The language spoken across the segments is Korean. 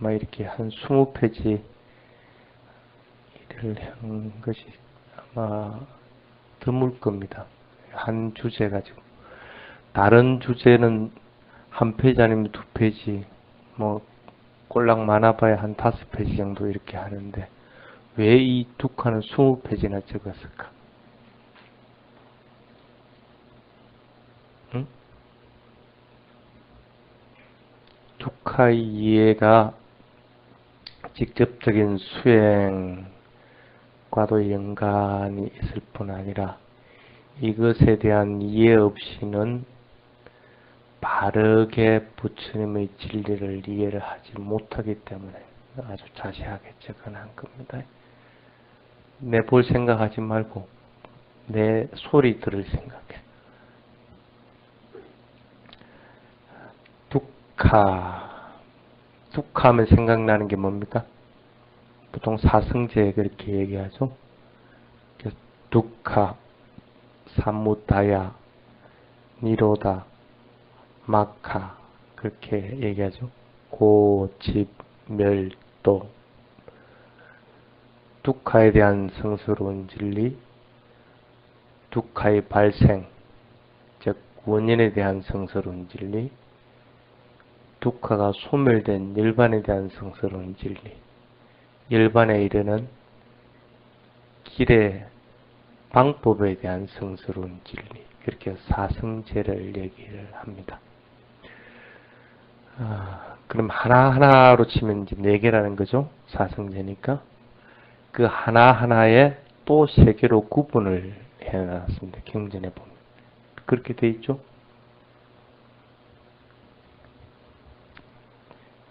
아마 이렇게 한 20페이지 일을 한 것이 아마 드물 겁니다. 한 주제 가지고. 다른 주제는 한 페이지 아니면 2페이지, 뭐 꼴랑 많아봐야 한 5페이지 정도 이렇게 하는데 왜 이 두 칸은 20페이지나 적었을까? 응? 두카의 이해가 직접적인 수행과도 연관이 있을 뿐 아니라 이것에 대한 이해 없이는 바르게 부처님의 진리를 이해를 하지 못하기 때문에 아주 자세하게 적어놓은 겁니다. 내 볼 생각하지 말고 내 소리 들을 생각해. 두카 하면 생각나는 게 뭡니까? 보통 사성제 그렇게 얘기하죠. 두카, 사무타야, 니로다, 마카 그렇게 얘기하죠. 고집, 멸도, 두카에 대한 성스러운 진리, 두카의 발생, 즉 원인에 대한 성스러운 진리, 두카가 소멸된 열반에 대한 성스러운 진리, 열반에 이르는 길의 방법에 대한 성스러운 진리, 그렇게 사성제를 얘기를 합니다. 그럼 하나하나로 치면 이제 4개라는 거죠. 사성제니까. 그 하나하나에 또 3개로 구분을 해놨습니다. 경전에 보면. 그렇게 돼 있죠.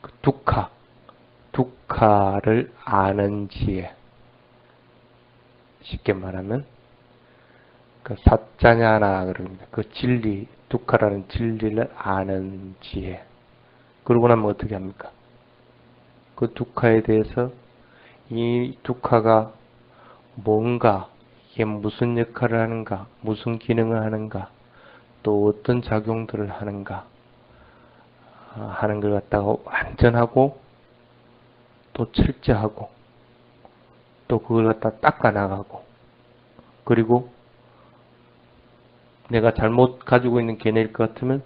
그 두카를 아는 지혜. 쉽게 말하면 그 사자냐나 그럽니다. 그 진리, 두카라는 진리를 아는 지혜. 그러고 나면 어떻게 합니까? 그 두카에 대해서 이 두카가 뭔가, 이게 무슨 역할을 하는가, 무슨 기능을 하는가, 또 어떤 작용들을 하는가 하는 걸 갖다가 완전하고 또 철저하고 또 그걸 갖다 닦아나가고 그리고 내가 잘못 가지고 있는 견해일 것 같으면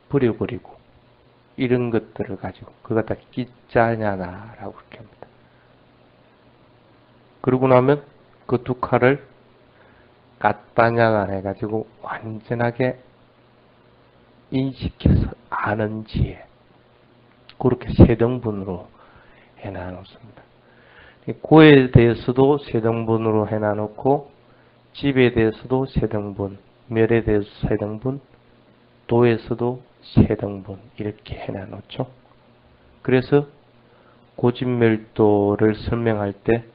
버려버리고 이런 것들을 가지고 그걸 갖다 끼짜냐나라고 그렇게 합니다. 그러고 나면 그 두카를 까따냐나 해가지고 완전하게 인식해서 아는 지혜. 그렇게 3등분으로 해놔놓습니다. 고에 대해서도 3등분으로 해놔놓고 집에 대해서도 3등분, 멸에 대해서 3등분, 도에서도 3등분 이렇게 해놔놓죠. 그래서 고집멸도를 설명할 때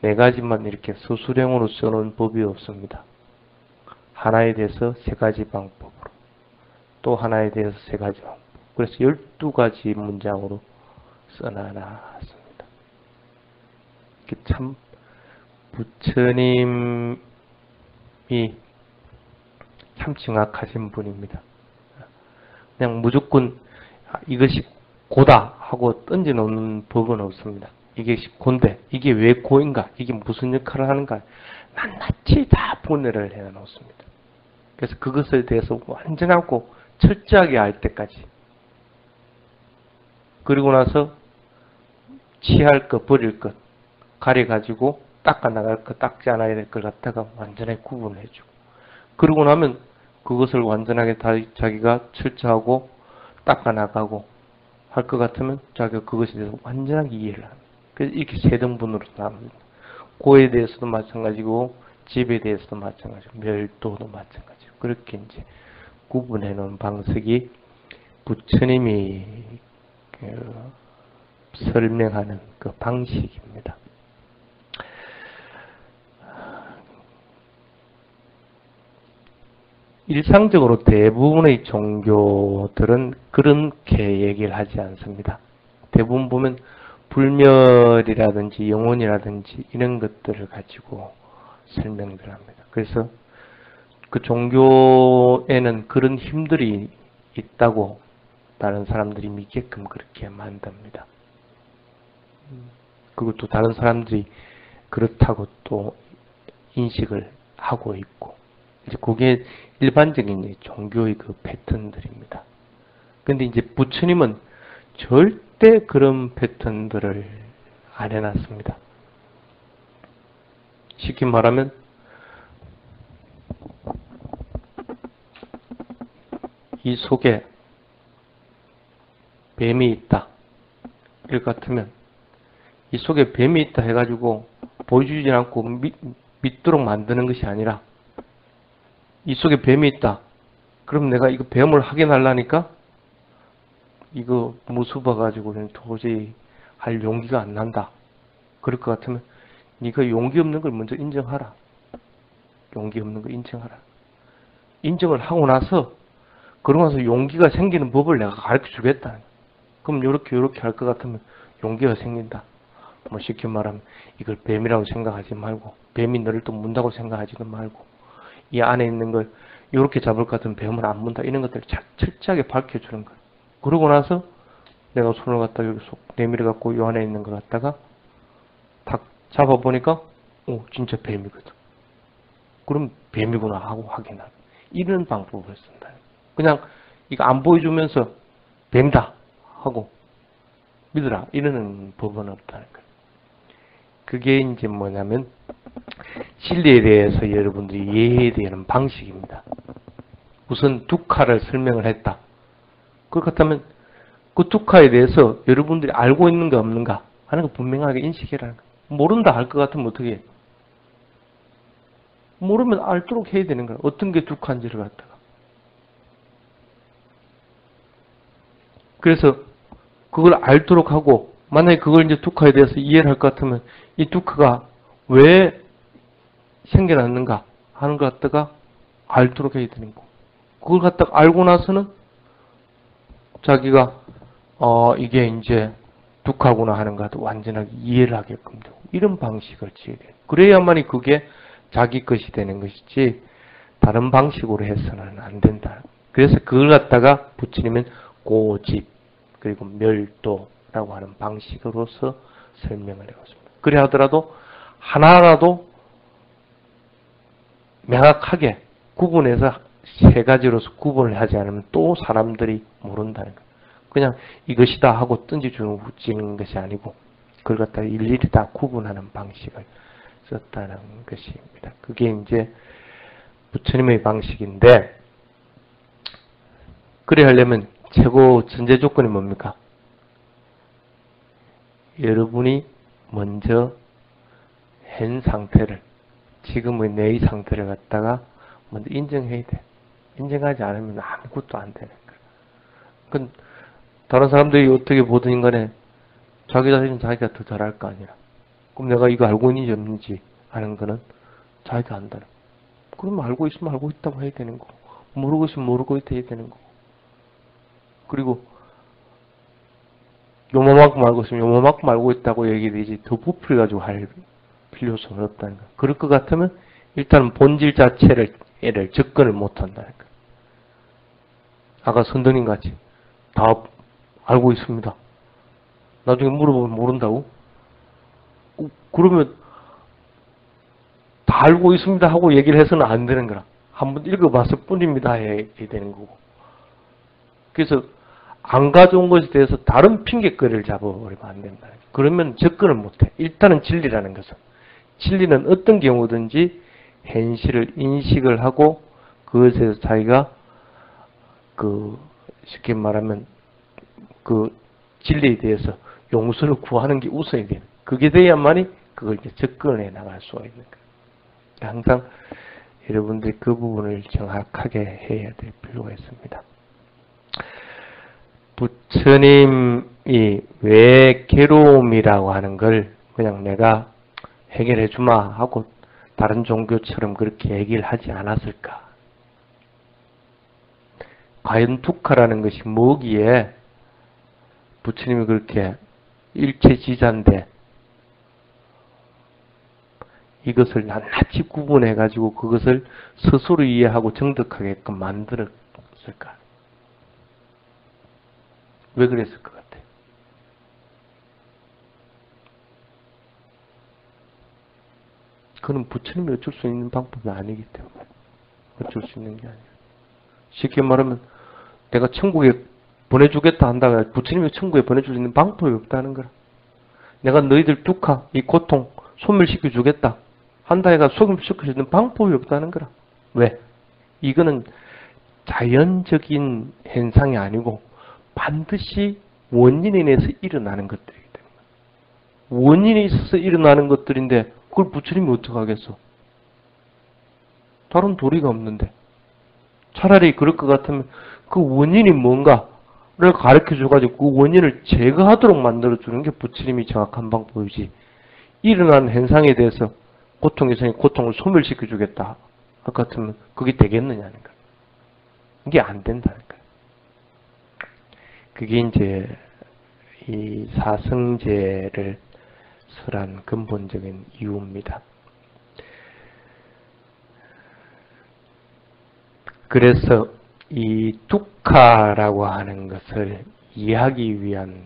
4가지만 이렇게 서술형으로 써놓은 법이 없습니다. 하나에 대해서 3가지 방법으로, 또 하나에 대해서 3가지 방법. 그래서 12가지 문장으로 써놔놨습니다. 참 부처님이 참 정확하신 분입니다. 그냥 무조건 이것이 고다 하고 던져놓는 법은 없습니다. 이게 고인데 이게 왜 고인가? 이게 무슨 역할을 하는가? 낱낱이 다 분해를 해놓습니다. 그래서 그것에 대해서 완전하고 철저하게 알 때까지 그리고 나서 취할 것, 버릴 것 가려가지고 닦아나갈 것, 닦지 않아야 될 걸 갖다가 완전하게 구분해주고 그러고 나면 그것을 완전하게 자기가 철저하고 닦아나가고 할 것 같으면 자기가 그것에 대해서 완전하게 이해를 합니다. 그래서 이렇게 3등분으로 나눕니다. 고에 대해서도 마찬가지고 집에 대해서도 마찬가지고 멸도도 마찬가지고 그렇게 이제 구분해 놓은 방식이 부처님이 설명하는 그 방식입니다. 일상적으로 대부분의 종교들은 그렇게 얘기를 하지 않습니다. 대부분 보면 불멸이라든지 영혼이라든지 이런 것들을 가지고 설명들 합니다. 그래서 그 종교에는 그런 힘들이 있다고 다른 사람들이 믿게끔 그렇게 만듭니다. 그것도 다른 사람들이 그렇다고 또 인식을 하고 있고, 이제 그게 일반적인 이제 종교의 그 패턴들입니다. 근데 이제 부처님은 절대 그런 패턴들을 안 해놨습니다. 쉽게 말하면 이 속에 뱀이 있다. 이럴 것 같으면 이 속에 뱀이 있다 해가지고 보여주지 않고 믿도록 만드는 것이 아니라 이 속에 뱀이 있다. 그럼 내가 이거 뱀을 확인하려니까 이거 무서워가지고 도저히 할 용기가 안 난다. 그럴 것 같으면 네가 용기 없는 걸 먼저 인정하라. 용기 없는 거 인정하라. 인정을 하고 나서 그러고 나서 용기가 생기는 법을 내가 가르쳐 주겠다. 그럼 요렇게 할 것 같으면 용기가 생긴다. 뭐 쉽게 말하면 이걸 뱀이라고 생각하지 말고 뱀이 너를 또 문다고 생각하지도 말고 이 안에 있는 걸 요렇게 잡을 것 같으면 뱀을 안 문다. 이런 것들을 철저하게 밝혀주는 거야. 그러고 나서 내가 손을 갖다 여기 속 내밀어 갖고 요 안에 있는 걸 갖다가 탁 잡아보니까 진짜 뱀이거든. 그럼 뱀이구나 하고 확인하는 이런 방법을 쓴다. 그냥 이거 안 보여주면서 뱀다 하고 믿으라 이러는 법은 없다는 거예요. 그게 이제 뭐냐면 진리에 대해서 여러분들이 이해해야 되는 방식입니다. 우선 두카를 설명을 했다. 그렇다면 그 두카에 대해서 여러분들이 알고 있는가 없는가 하는 거 분명하게 인식해라는 거예요. 모른다 할 것 같으면 어떻게 해? 모르면 알도록 해야 되는 거야. 어떤 게 두카인지를 갖다가. 그래서 그걸 알도록 하고 만약에 그걸 이제 두카에 대해서 이해를 할 것 같으면 이 두카가 왜 생겨났는가 하는 걸 갖다가 알도록 해야 되는 거고 그걸 갖다가 알고 나서는 자기가 이게 이제 두카구나 하는 것도 완전하게 이해를 하게끔 되고 이런 방식을 지어야 돼요. 그래야만이 그게 자기 것이 되는 것이지 다른 방식으로 해서는 안 된다. 그래서 그걸 갖다가 부처님은 고집 그리고 멸도라고 하는 방식으로서 설명을 해봤습니다. 그래 하더라도 하나라도 명확하게 구분해서 세 가지로서 구분을 하지 않으면 또 사람들이 모른다는 거예요. 그냥 이것이다 하고 던져주는 것이 아니고 그걸 갖다가 일일이 다 구분하는 방식을 썼다는 것입니다. 그게 이제 부처님의 방식인데 그래 하려면 최고 전제 조건이 뭡니까? 여러분이 먼저 현 상태를 지금의 내 상태를 갖다가 먼저 인정해야 돼. 인정하지 않으면 아무것도 안 되는 거야. 그건 다른 사람들이 어떻게 보든 간에 자기 자신은 자기가 더 잘할 거 아니야. 그럼 내가 이거 알고 있는지 없는지 하는 거는 자기가 안다는 거야. 그러면 알고 있으면 알고 있다고 해야 되는 거고 모르고 있으면 모르고 있다 해야 되는 거고 그리고 요만큼 알고 있으면 요만큼 알고 있다고 얘기되지 더 부풀려가지고 할 필요성은 없다는 거야. 그럴 것 같으면 일단은 본질 자체를 접근을 못한다는 거야. 아까 선생님 같이 다 알고 있습니다. 나중에 물어보면 모른다고? 그러면 다 알고 있습니다 하고 얘기를 해서는 안 되는 거라. 한번 읽어봤을 뿐입니다 해야 되는 거고. 그래서 안 가져온 것에 대해서 다른 핑계거리를 잡아버리면 안 된다. 그러면 접근을 못해. 일단은 진리라는 것은. 진리는 어떤 경우든지 현실을 인식을 하고 그것에서 자기가 쉽게 말하면 그 진리에 대해서 용서를 구하는 게 우선이 되는. 그게 돼야만이 그걸 이제 접근해 나갈 수가 있는 거예요. 항상 여러분들이 그 부분을 정확하게 해야 될 필요가 있습니다. 부처님이 왜 괴로움이라고 하는 걸 그냥 내가 해결해 주마 하고 다른 종교처럼 그렇게 얘기를 하지 않았을까? 과연 두카라는 것이 뭐기에 부처님이 그렇게 일체지자인데 이것을 낱낱이 구분해 가지고 그것을 스스로 이해하고 정득하게끔 만들었을까? 왜 그랬을 것 같아요? 그건 부처님이 어쩔 수 있는 방법이 아니기 때문에 어쩔 수 있는 게 아니에요. 쉽게 말하면 내가 천국에 보내주겠다 한다가 부처님이 천국에 보내줄 수 있는 방법이 없다는 거라. 내가 너희들 둑하, 이 고통 소멸시켜 주겠다 한다 해가 소멸시킬 수 있는 방법이 없다는 거라. 왜? 이거는 자연적인 현상이 아니고 반드시 원인에 의해서 일어나는 것들이기 때문에. 원인이 있어서 일어나는 것들인데 그걸 부처님이 어떡하겠어? 다른 도리가 없는데. 차라리 그럴 것 같으면 그 원인이 뭔가를 가르쳐줘가지고 그 원인을 제거하도록 만들어주는 게 부처님이 정확한 방법이지. 일어나는 현상에 대해서 고통의 성이 고통을 소멸시켜주겠다 할 것 같으면 그게 되겠느냐는 거야. 이게 안 된다는 거야. 그게 이제 이 사성제를 설한 근본적인 이유입니다. 그래서 이 두카라고 하는 것을 이해하기 위한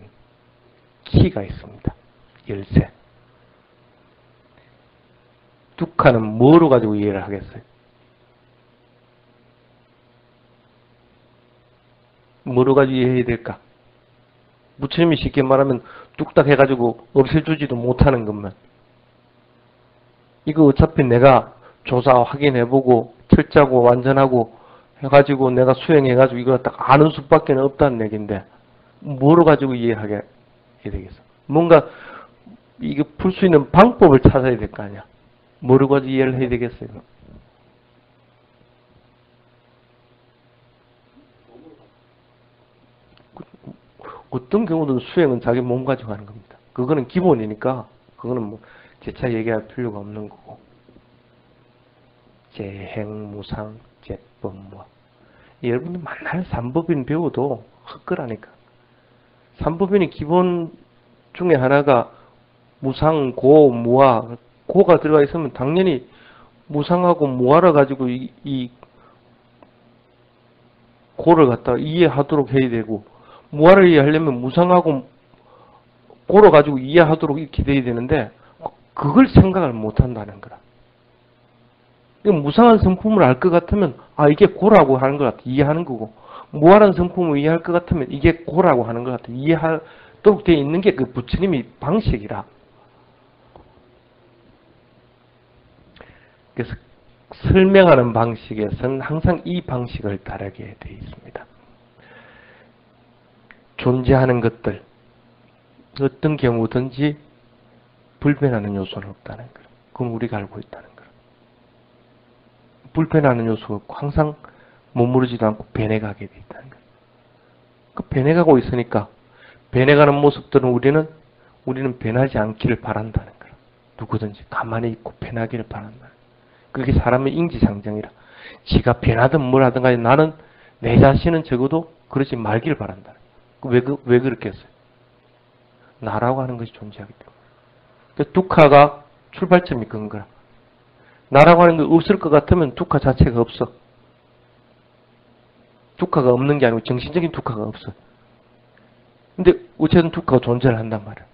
키가 있습니다. 열쇠. 두카는 뭐로 가지고 이해를 하겠어요? 뭐로 가지고 이해해야 될까? 부처님이 쉽게 말하면 뚝딱 해가지고 없애주지도 못하는 것만. 이거 어차피 내가 조사 확인해보고 철저하고 완전하고 해가지고 내가 수행해가지고 이거 딱 아는 수밖에 없다는 얘기인데 뭐로 가지고 이해하게 해야 되겠어? 뭔가 이거 풀 수 있는 방법을 찾아야 될 거 아니야? 뭐로 가지고 이해를 해야 되겠어요? 어떤 경우도 수행은 자기 몸 가지고 하는 겁니다. 그거는 기본이니까 그거는 뭐 재차 얘기할 필요가 없는 거고. 재행, 무상, 제법뭐 여러분들 만날 삼법인 배워도 헛거라니까. 삼법인의 기본 중에 하나가 무상, 고, 무아. 고가 들어가 있으면 당연히 무상하고 무아를 가지고 이 고를 갖다 이해하도록 해야 되고 무아를 이해하려면 무상하고 고를 가지고 이해하도록 이렇게 돼야 되는데 그걸 생각을 못한다는 거라. 무상한 성품을 알 것 같으면 아 이게 고라고 하는 것 같아 이해하는 거고 무아한 성품을 이해할 것 같으면 이게 고라고 하는 것 같아 이해하도록 되어 있는 게 그 부처님의 방식이라. 그래서 설명하는 방식에서는 항상 이 방식을 따르게 되어 있습니다. 존재하는 것들 어떤 경우든지 불변하는 요소는 없다는 거예요. 그건 우리가 알고 있다는 거예요. 불변하는 요소가 없고 항상 머무르지도 않고 변해가게 돼 있다는 거예요. 그 변해가고 있으니까 변해가는 모습들은 우리는 변하지 않기를 바란다는 거예요. 누구든지 가만히 있고 변하기를 바란다. 그게 사람의 인지상정이라. 지가 변하든 뭘 하든 간에 나는 내 자신은 적어도 그러지 말기를 바란다. 왜 그렇겠어요? 나라고 하는 것이 존재하기 때문에. 그 두카가 출발점이 그런 거라. 나라고 하는 게 없을 것 같으면 두카 자체가 없어. 두카가 없는 게 아니고 정신적인 두카가 없어. 근데 어쨌든 두카가 존재를 한단 말이야.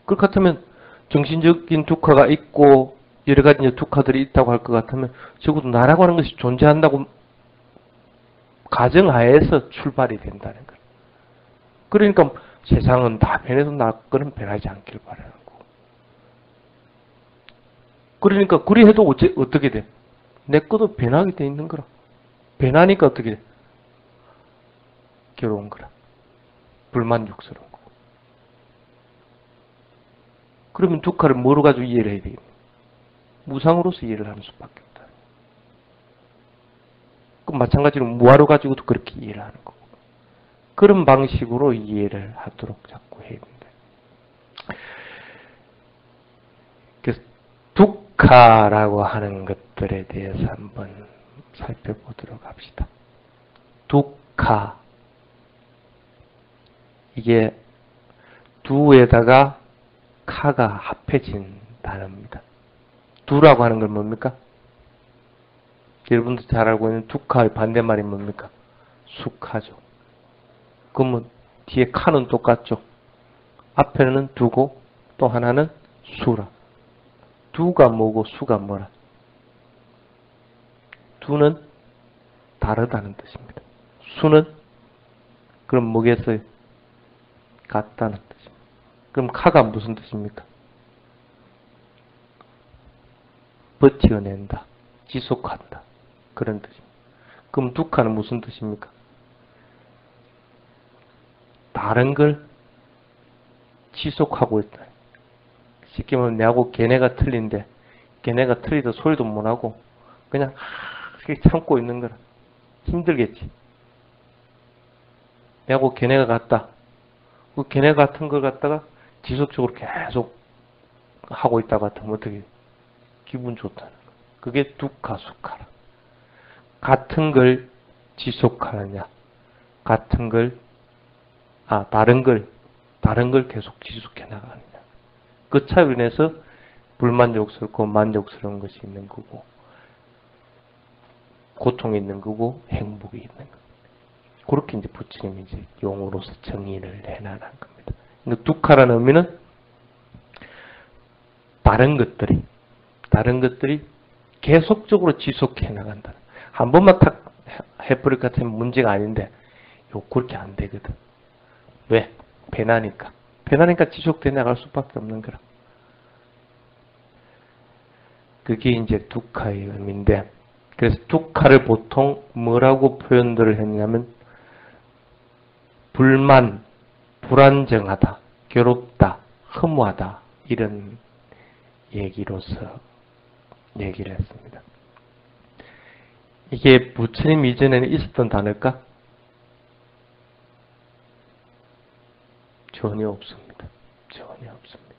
그렇게 같으면 정신적인 두카가 있고 여러 가지 이제 두카들이 있다고 할 것 같으면 적어도 나라고 하는 것이 존재한다고 가정하에서 출발이 된다는 거예요. 그러니까 세상은 다 변해도 나 거는 변하지 않길 바라는 거고. 그러니까 그리 해도 어떻게 돼? 내 것도 변하게 돼 있는 거라. 변하니까 어떻게 돼? 괴로운 거라. 불만족스러운 거고. 그러면 두카를 뭐로 가지고 이해를 해야 되겠냐? 무상으로서 이해를 하는 수밖에 없다. 그럼 마찬가지로 무아로 가지고도 그렇게 이해를 하는 거고. 그런 방식으로 이해를 하도록 자꾸 해야 된다. 그래서 두카라고 하는 것들에 대해서 한번 살펴보도록 합시다. 두카. 이게 두에다가 카가 합해진 단어입니다. 두라고 하는 건 뭡니까? 여러분도 잘 알고 있는 두카의 반대말이 뭡니까? 수카죠. 그러면 뒤에 카는 똑같죠. 앞에는 두고 또 하나는 수라. 두가 뭐고 수가 뭐라? 두는 다르다는 뜻입니다. 수는 그럼 뭐겠어요? 같다는 뜻입니다. 그럼 카가 무슨 뜻입니까? 버텨낸다, 지속한다, 그런 뜻입니다. 그럼 두카는 무슨 뜻입니까? 다른 걸 지속하고 있다. 쉽게 말하면 내하고 걔네가 틀린데 걔네가 틀리다 소리도 못하고 그냥 참고 있는 거라. 힘들겠지. 내하고 걔네가 같다. 그 걔네 같은 걸 갖다가 지속적으로 계속 하고 있다 같으면 어떻게 기분 좋다는 거. 그게 두카 수카라. 같은 걸 지속하느냐, 같은 걸 다른 걸 계속 지속해 나가느냐. 그 차이로 인해서 불만족스럽고 만족스러운 것이 있는 거고, 고통이 있는 거고, 행복이 있는 겁니다. 그렇게 이제 부처님이 이제 용어로서 정의를 해나가는 겁니다. 그러니까 두카라는 의미는 다른 것들이 계속적으로 지속해 나간다. 한 번만 탁 해버릴 것 같으면 문제가 아닌데, 그렇게 안 되거든. 왜? 배나니까. 배나니까 지속돼 나갈 수밖에 없는 거라. 그게 이제 두카의 의미인데, 그래서 두카를 보통 뭐라고 표현들을 했냐면, 불만, 불안정하다, 괴롭다, 허무하다, 이런 얘기로서 얘기를 했습니다. 이게 부처님 이전에는 있었던 단어일까? 전혀 없습니다. 전혀 없습니다.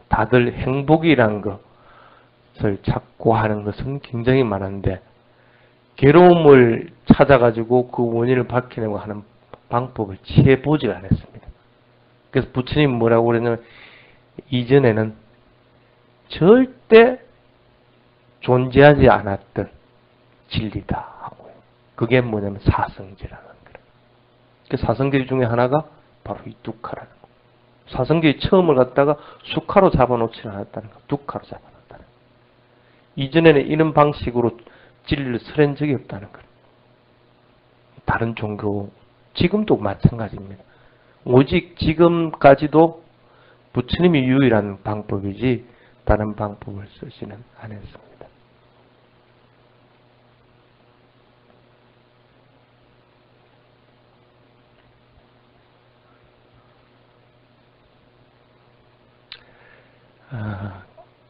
다들 행복이란 것을 찾고 하는 것은 굉장히 많은데 괴로움을 찾아가지고 그 원인을 밝혀내고 하는 방법을 취해보지 않았습니다. 그래서 부처님이 뭐라고 그랬냐면 이전에는 절대 존재하지 않았던 진리다 하고요. 그게 뭐냐면 사성제라는 거예요. 그 사성제 중에 하나가 바로 이 두카라는 거. 사성제의 처음을 갖다가 수카로 잡아놓지 않았다는 거. 두카로 잡아놨다는 거. 이전에는 이런 방식으로 진리를 설한 적이 없다는 거예요. 다른 종교, 지금도 마찬가지입니다. 오직 지금까지도 부처님이 유일한 방법이지 다른 방법을 쓰지는 않았습니다.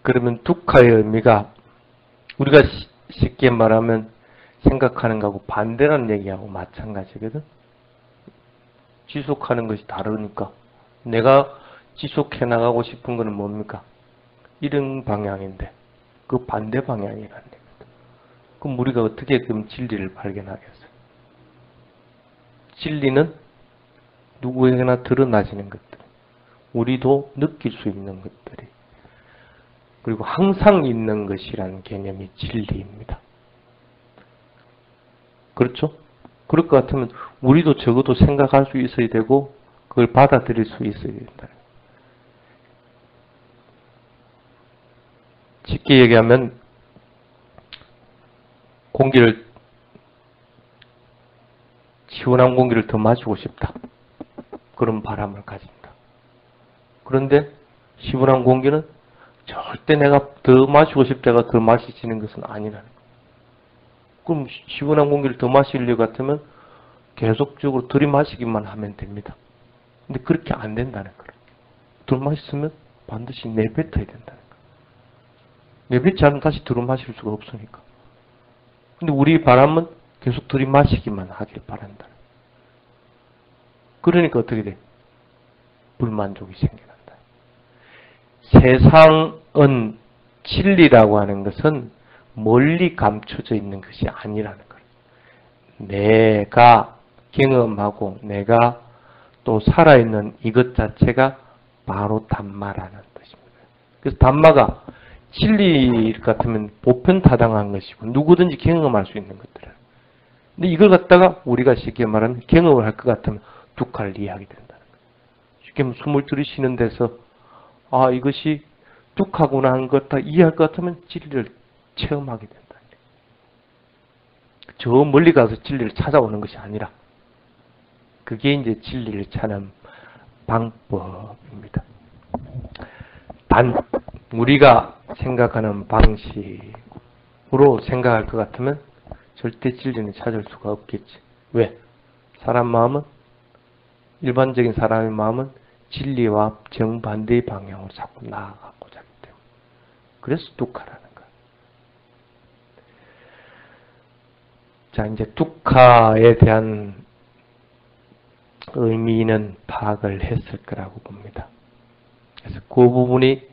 그러면 두카의 의미가 우리가 쉽게 말하면 생각하는 거하고 반대라는 얘기하고 마찬가지거든. 지속하는 것이 다르니까 내가 지속해 나가고 싶은 것은 뭡니까? 이런 방향인데 그 반대 방향이라는 얘기입니다. 그럼 우리가 어떻게 그럼 진리를 발견하겠어요? 진리는 누구에게나 드러나지는 것들, 우리도 느낄 수 있는 것들이, 그리고 항상 있는 것이라는 개념이 진리입니다. 그렇죠? 그럴 것 같으면 우리도 적어도 생각할 수 있어야 되고 그걸 받아들일 수 있어야 된다. 쉽게 얘기하면 시원한 공기를 더 마시고 싶다. 그런 바람을 가진다. 그런데 시원한 공기는 절대 내가 더 마시고 싶다가 더 마시지는 것은 아니라는 거예요. 그럼 시원한 공기를 더 마시려고 같으면 계속적으로 들이마시기만 하면 됩니다. 근데 그렇게 안 된다는 거예요. 들이마셨으면 반드시 내뱉어야 된다는 거예요. 내뱉지 않으면 다시 들이마실 수가 없으니까. 근데 우리 바람은 계속 들이마시기만 하길 바란다. 그러니까 어떻게 돼? 불만족이 생겨난다. 세상은 진리라고 하는 것은 멀리 감춰져 있는 것이 아니라는 거예요. 내가 경험하고 내가 또 살아있는 이것 자체가 바로 담마라는 뜻입니다. 그래서 담마가 진리 같으면 보편타당한 것이고 누구든지 경험할 수 있는 것들이에요. 근데 이걸 갖다가 우리가 쉽게 말하면 경험을 할 것 같으면 두카를 이해하게 된다는 거예요. 쉽게 숨을 들이쉬는 데서 이것이 뚝하고 난 것 다 이해할 것 같으면 진리를 체험하게 된다. 저 멀리 가서 진리를 찾아오는 것이 아니라 그게 이제 진리를 찾는 방법입니다. 단 우리가 생각하는 방식으로 생각할 것 같으면 절대 진리는 찾을 수가 없겠지. 왜? 사람 마음은 일반적인 사람의 마음은 진리와 정반대의 방향으로 자꾸 나아가고자 하기 때문에. 그래서 뚝하라는 거야. 자, 이제 뚝하에 대한 의미는 파악을 했을 거라고 봅니다. 그래서 그 부분이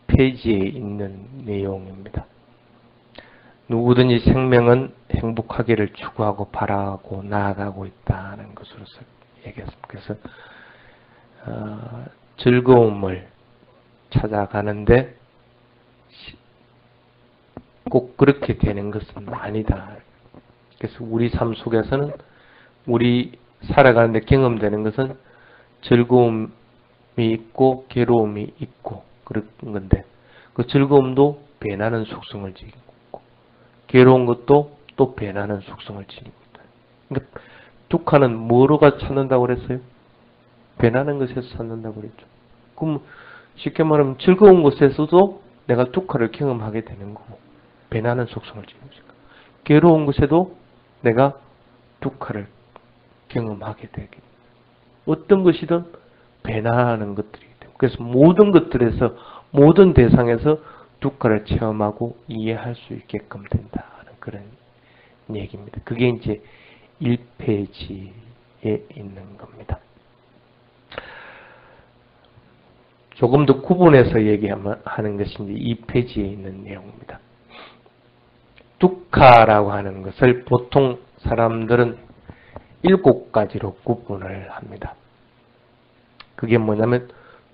1페이지에 있는 내용입니다. 누구든지 생명은 행복하기를 추구하고 바라고 나아가고 있다는 것으로서 얘기했습니다. 그래서 즐거움을 찾아가는데 꼭 그렇게 되는 것은 아니다. 그래서 우리 삶 속에서는 우리 살아가는데 경험되는 것은 즐거움이 있고 괴로움이 있고 그런 건데 그 즐거움도 변하는 속성을 지니고 있고 괴로운 것도 또 변하는 속성을 지니고 있다. 그러니까 뚝하는 뭐로가 찾는다고 그랬어요? 변하는 것에서 찾는다고 그랬죠. 그럼 쉽게 말하면 즐거운 것에서도 내가 뚝하를 경험하게 되는 거고 변하는 속성을 지니고 있으니까 괴로운 것에도 내가 뚝하를 경험하게 되게 어떤 것이든 변화하는 것들이기 때문에 그래서 모든 것들에서 모든 대상에서 뚝하를 체험하고 이해할 수 있게끔 된다는 그런 얘기입니다. 그게 이제 1페이지에 있는 겁니다. 조금 더 구분해서 얘기하는 것이 이제 2페이지에 있는 내용입니다. 뚝하라고 하는 것을 보통 사람들은 7가지로 구분을 합니다. 그게 뭐냐면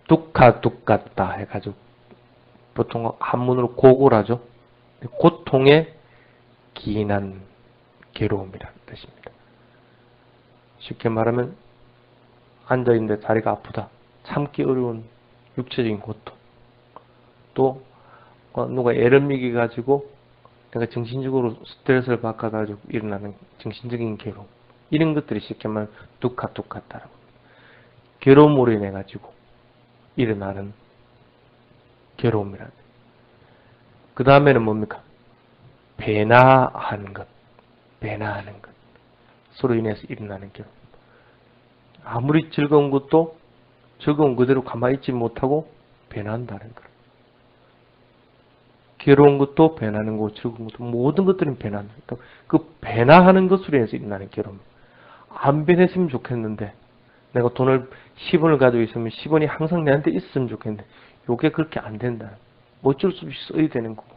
뚝하 뚝같다 해가지고 보통 한문으로 고고라죠. 고통에 기인한 괴로움이라는 뜻입니다. 쉽게 말하면 앉아있는데 다리가 아프다. 참기 어려운 육체적인 고통. 또 누가 애를 먹여가지고 내가 정신적으로 스트레스를 받아가지고 일어나는 정신적인 괴로움. 이런 것들이 쉽게 말하면 뚝하 뚝같다라고. 괴로움으로 인해 가지고 일어나는 괴로움이라는. 그 다음에는 뭡니까? 배나하는 것. 배나하는 것. 서로 인해서 일어나는 괴로움. 아무리 즐거운 것도 즐거운 그대로 가만히 있지 못하고 배난다는 것. 괴로운 것도 배나는 거고 즐거운 것도 모든 것들은 배난다. 그 배나하는 것으로 인해서 일어나는 괴로움. 안 변했으면 좋겠는데 내가 돈을 10원을 가지고 있으면 10원이 항상 내한테 있었으면 좋겠는데 이게 그렇게 안 된다. 어쩔 수 없이 써야 되는 거고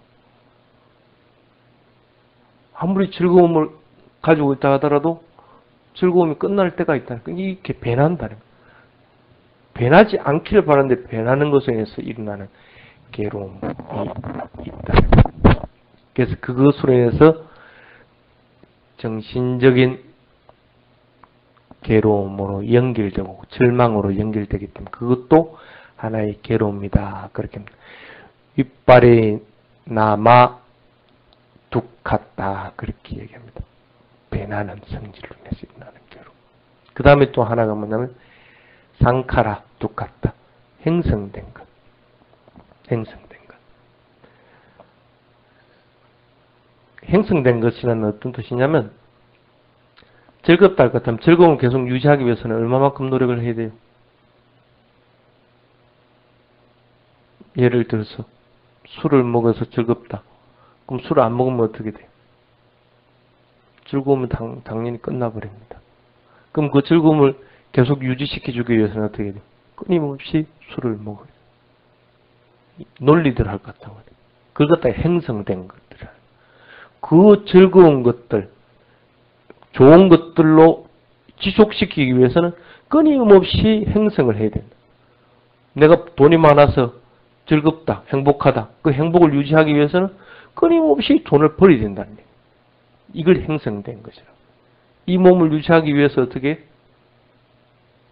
아무리 즐거움을 가지고 있다 하더라도 즐거움이 끝날 때가 있다. 이게 변한다는 거예요. 변하지 않기를 바라는데 변하는 것에 의해서 일어나는 괴로움이 있다는 거예요. 그래서 그것으로 인해서 정신적인 괴로움으로 연결되고 절망으로 연결되기 때문에 그것도 하나의 괴로움이다. 그렇게 합니다. 윗발이 남아 뚝같다. 그렇게 얘기합니다. 배나는 성질로 인해서 일어나는 괴로움. 그 다음에 또 하나가 뭐냐면 상카라 뚝같다. 형성된 것. 형성된 것. 형성된 것이라는 어떤 뜻이냐면 즐겁다 할 것 같으면 즐거움을 계속 유지하기 위해서는 얼마만큼 노력을 해야 돼요? 예를 들어서 술을 먹어서 즐겁다. 그럼 술을 안 먹으면 어떻게 돼요? 즐거움은 당연히 끝나버립니다. 그럼 그 즐거움을 계속 유지시켜주기 위해서는 어떻게 돼요? 끊임없이 술을 먹어요. 논리들 할 것 같다고. 그것 다 형성된 것들. 그 즐거운 것들, 좋은 것들로 지속시키기 위해서는 끊임없이 형성을 해야 된다. 내가 돈이 많아서 즐겁다, 행복하다. 그 행복을 유지하기 위해서는 끊임없이 돈을 벌어야 된다는 얘기예요. 이걸 형성된 것이라. 이 몸을 유지하기 위해서 어떻게?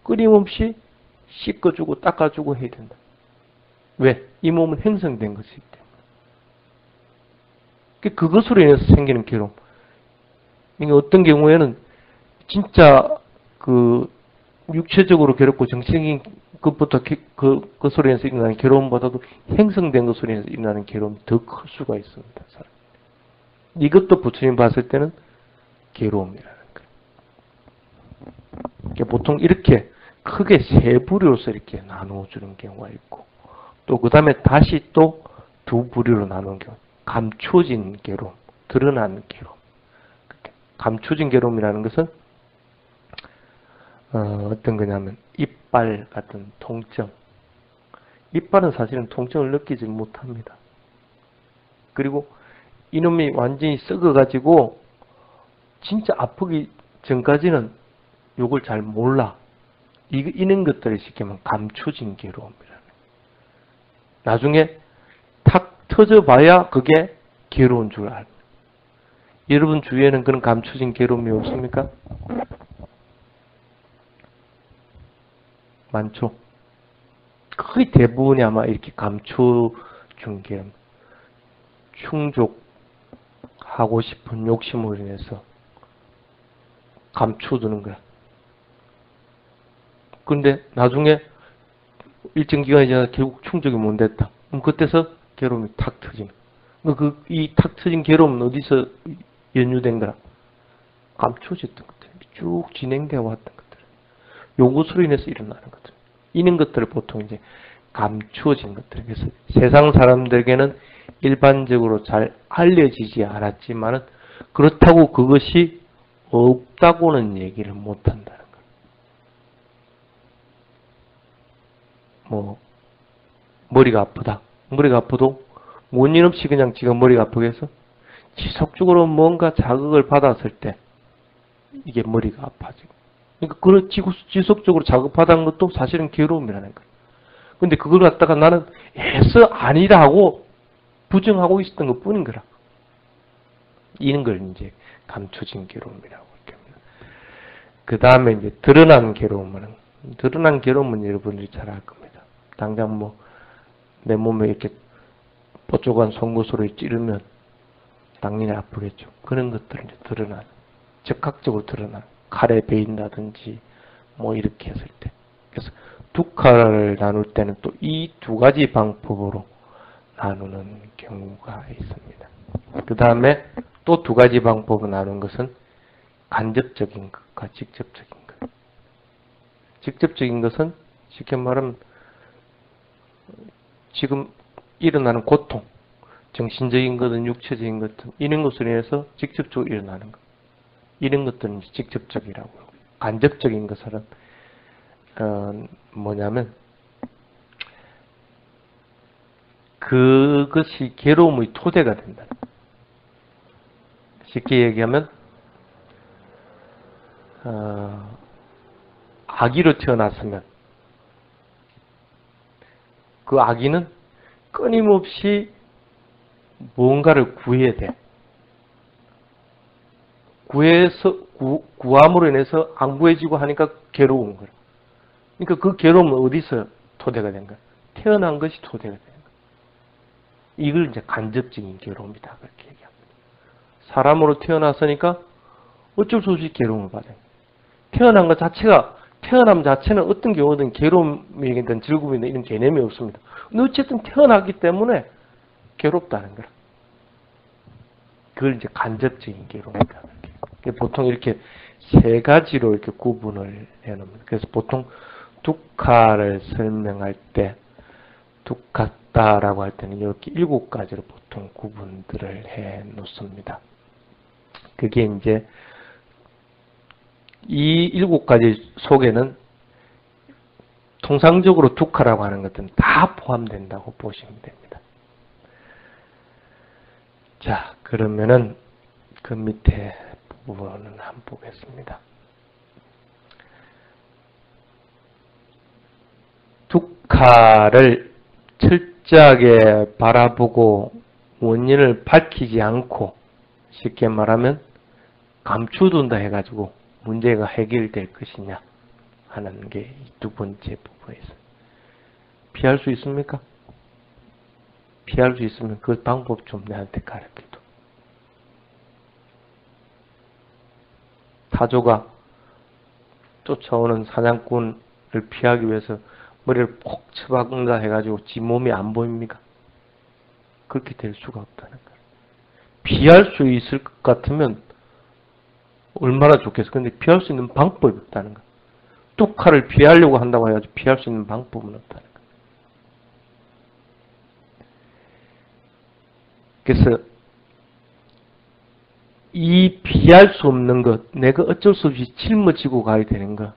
끊임없이 씻어주고 닦아주고 해야 된다. 왜? 이 몸은 형성된 것이기 때문에. 그것으로 인해서 생기는 괴로움. 이게 어떤 경우에는 진짜 그 육체적으로 괴롭고 정신적인 것부터 그것으로 인해서 일어나는 괴로움보다도 형성된 것으로 인해서 일어나는 괴로움이 더 클 수가 있습니다. 이것도 부처님 봤을 때는 괴로움이라는 거예요. 보통 이렇게 크게 세 부류로서 이렇게 나누어주는 경우가 있고, 또 그 다음에 다시 또 두 부류로 나누는 경우, 감춰진 괴로움, 드러난 괴로움. 감춰진 괴로움이라는 것은 어떤 거냐면 이빨 같은 통증. 이빨은 사실은 통증을 느끼지 못합니다. 그리고 이놈이 완전히 썩어가지고 진짜 아프기 전까지는 요걸 잘 몰라. 이런 것들을 쉽게 말하면 감춰진 괴로움이라는. 나중에 탁 터져봐야 그게 괴로운 줄 알고. 여러분 주위에는 그런 감춰진 괴로움이 없습니까? 많죠. 거의 대부분이 아마 이렇게 감춰준 괴로움. 충족하고 싶은 욕심으로 인해서 감춰두는 거야. 근데 나중에 일정 기간이 지나 결국 충족이 못 됐다. 그럼 그때서 괴로움이 탁 터지는. 이 탁 터진 괴로움은 어디서 연유된 거라? 감춰졌던 것들. 쭉 진행되어 왔던 것들. 요것으로 인해서 일어나는 것들. 이런 것들을 보통 이제 감추어진 것들. 그래서 세상 사람들에게는 일반적으로 잘 알려지지 않았지만은 그렇다고 그것이 없다고는 얘기를 못 한다는 거예요. 머리가 아프다. 머리가 아파도 원인 없이 그냥 지가 머리가 아프게 해서 지속적으로 뭔가 자극을 받았을 때 이게 머리가 아파지고. 그러니까 지속적으로 자극받은 것도 사실은 괴로움이라는 거예요. 근데 그걸 갖다가 나는 애써 아니다 하고 부정하고 있었던 것 뿐인 거라. 이런 걸 이제 감춰진 괴로움이라고 합니다. 그 다음에 이제 드러난 괴로움은 여러분들이 잘 알 겁니다. 당장 내 몸에 이렇게 뽀쪽한 송곳으로 찌르면 당연히 아프겠죠. 그런 것들은 이제 적극적으로 드러나는. 칼에 베인다든지 이렇게 했을 때. 그래서 두칼을 나눌 때는 또 이 두 가지 방법으로 나누는 경우가 있습니다. 그 다음에 또 두 가지 방법으로 나누는 것은 간접적인 것과 직접적인 것. 직접적인 것은 쉽게 말하면 지금 일어나는 고통, 정신적인 것은 육체적인 것은 이런 것으로 인해서 직접적으로 일어나는 것. 이런 것들은 직접적이라고 하고, 간접적인 것은 뭐냐면 그것이 괴로움의 토대가 된다. 쉽게 얘기하면 아기로 태어났으면 그 아기는 끊임없이 뭔가를 구해야 돼. 구함으로 인해서 안 구해지고 하니까 괴로운 거야. 그러니까 그 괴로움은 어디서 토대가 된 거야? 태어난 것이 토대가 된 거야. 이걸 이제 간접적인 괴로움이다. 그렇게 얘기합니다. 사람으로 태어났으니까 어쩔 수 없이 괴로움을 받아요. 태어남 자체는 어떤 경우든 괴로움이든 즐거움이든 이런 개념이 없습니다. 근데 어쨌든 태어났기 때문에 괴롭다는 거야. 그걸 이제 간접적인 괴로움이다. 보통 이렇게 세 가지로 이렇게 구분을 해놓습니다. 그래서 보통 두카를 설명할 때 두카다라고 할 때는 이렇게 7가지로 보통 구분들을 해 놓습니다. 그게 이제 이 7가지 속에는 통상적으로 두카라고 하는 것들은 다 포함된다고 보시면 됩니다. 자, 그러면은 그 밑에 부분은 한번 보겠습니다. 두카를 철저하게 바라보고 원인을 밝히지 않고 쉽게 말하면 감추둔다 해가지고 문제가 해결될 것이냐 하는 게 두 번째 부분에 있어요. 피할 수 있습니까? 피할 수 있으면 그 방법 좀 내한테 가르쳐줘. 타조가 쫓아오는 사냥꾼을 피하기 위해서 머리를 콕 쳐박는다 해가지고 지 몸이 안 보입니까? 그렇게 될 수가 없다는 거예요. 피할 수 있을 것 같으면 얼마나 좋겠어. 근데 피할 수 있는 방법이 없다는 거예요. 뚜카를 피하려고 한다고 해가지고 피할 수 있는 방법은 없다는 거예요. 그래서 이 피할 수 없는 것, 내가 어쩔 수 없이 짊어지고 가야 되는 것,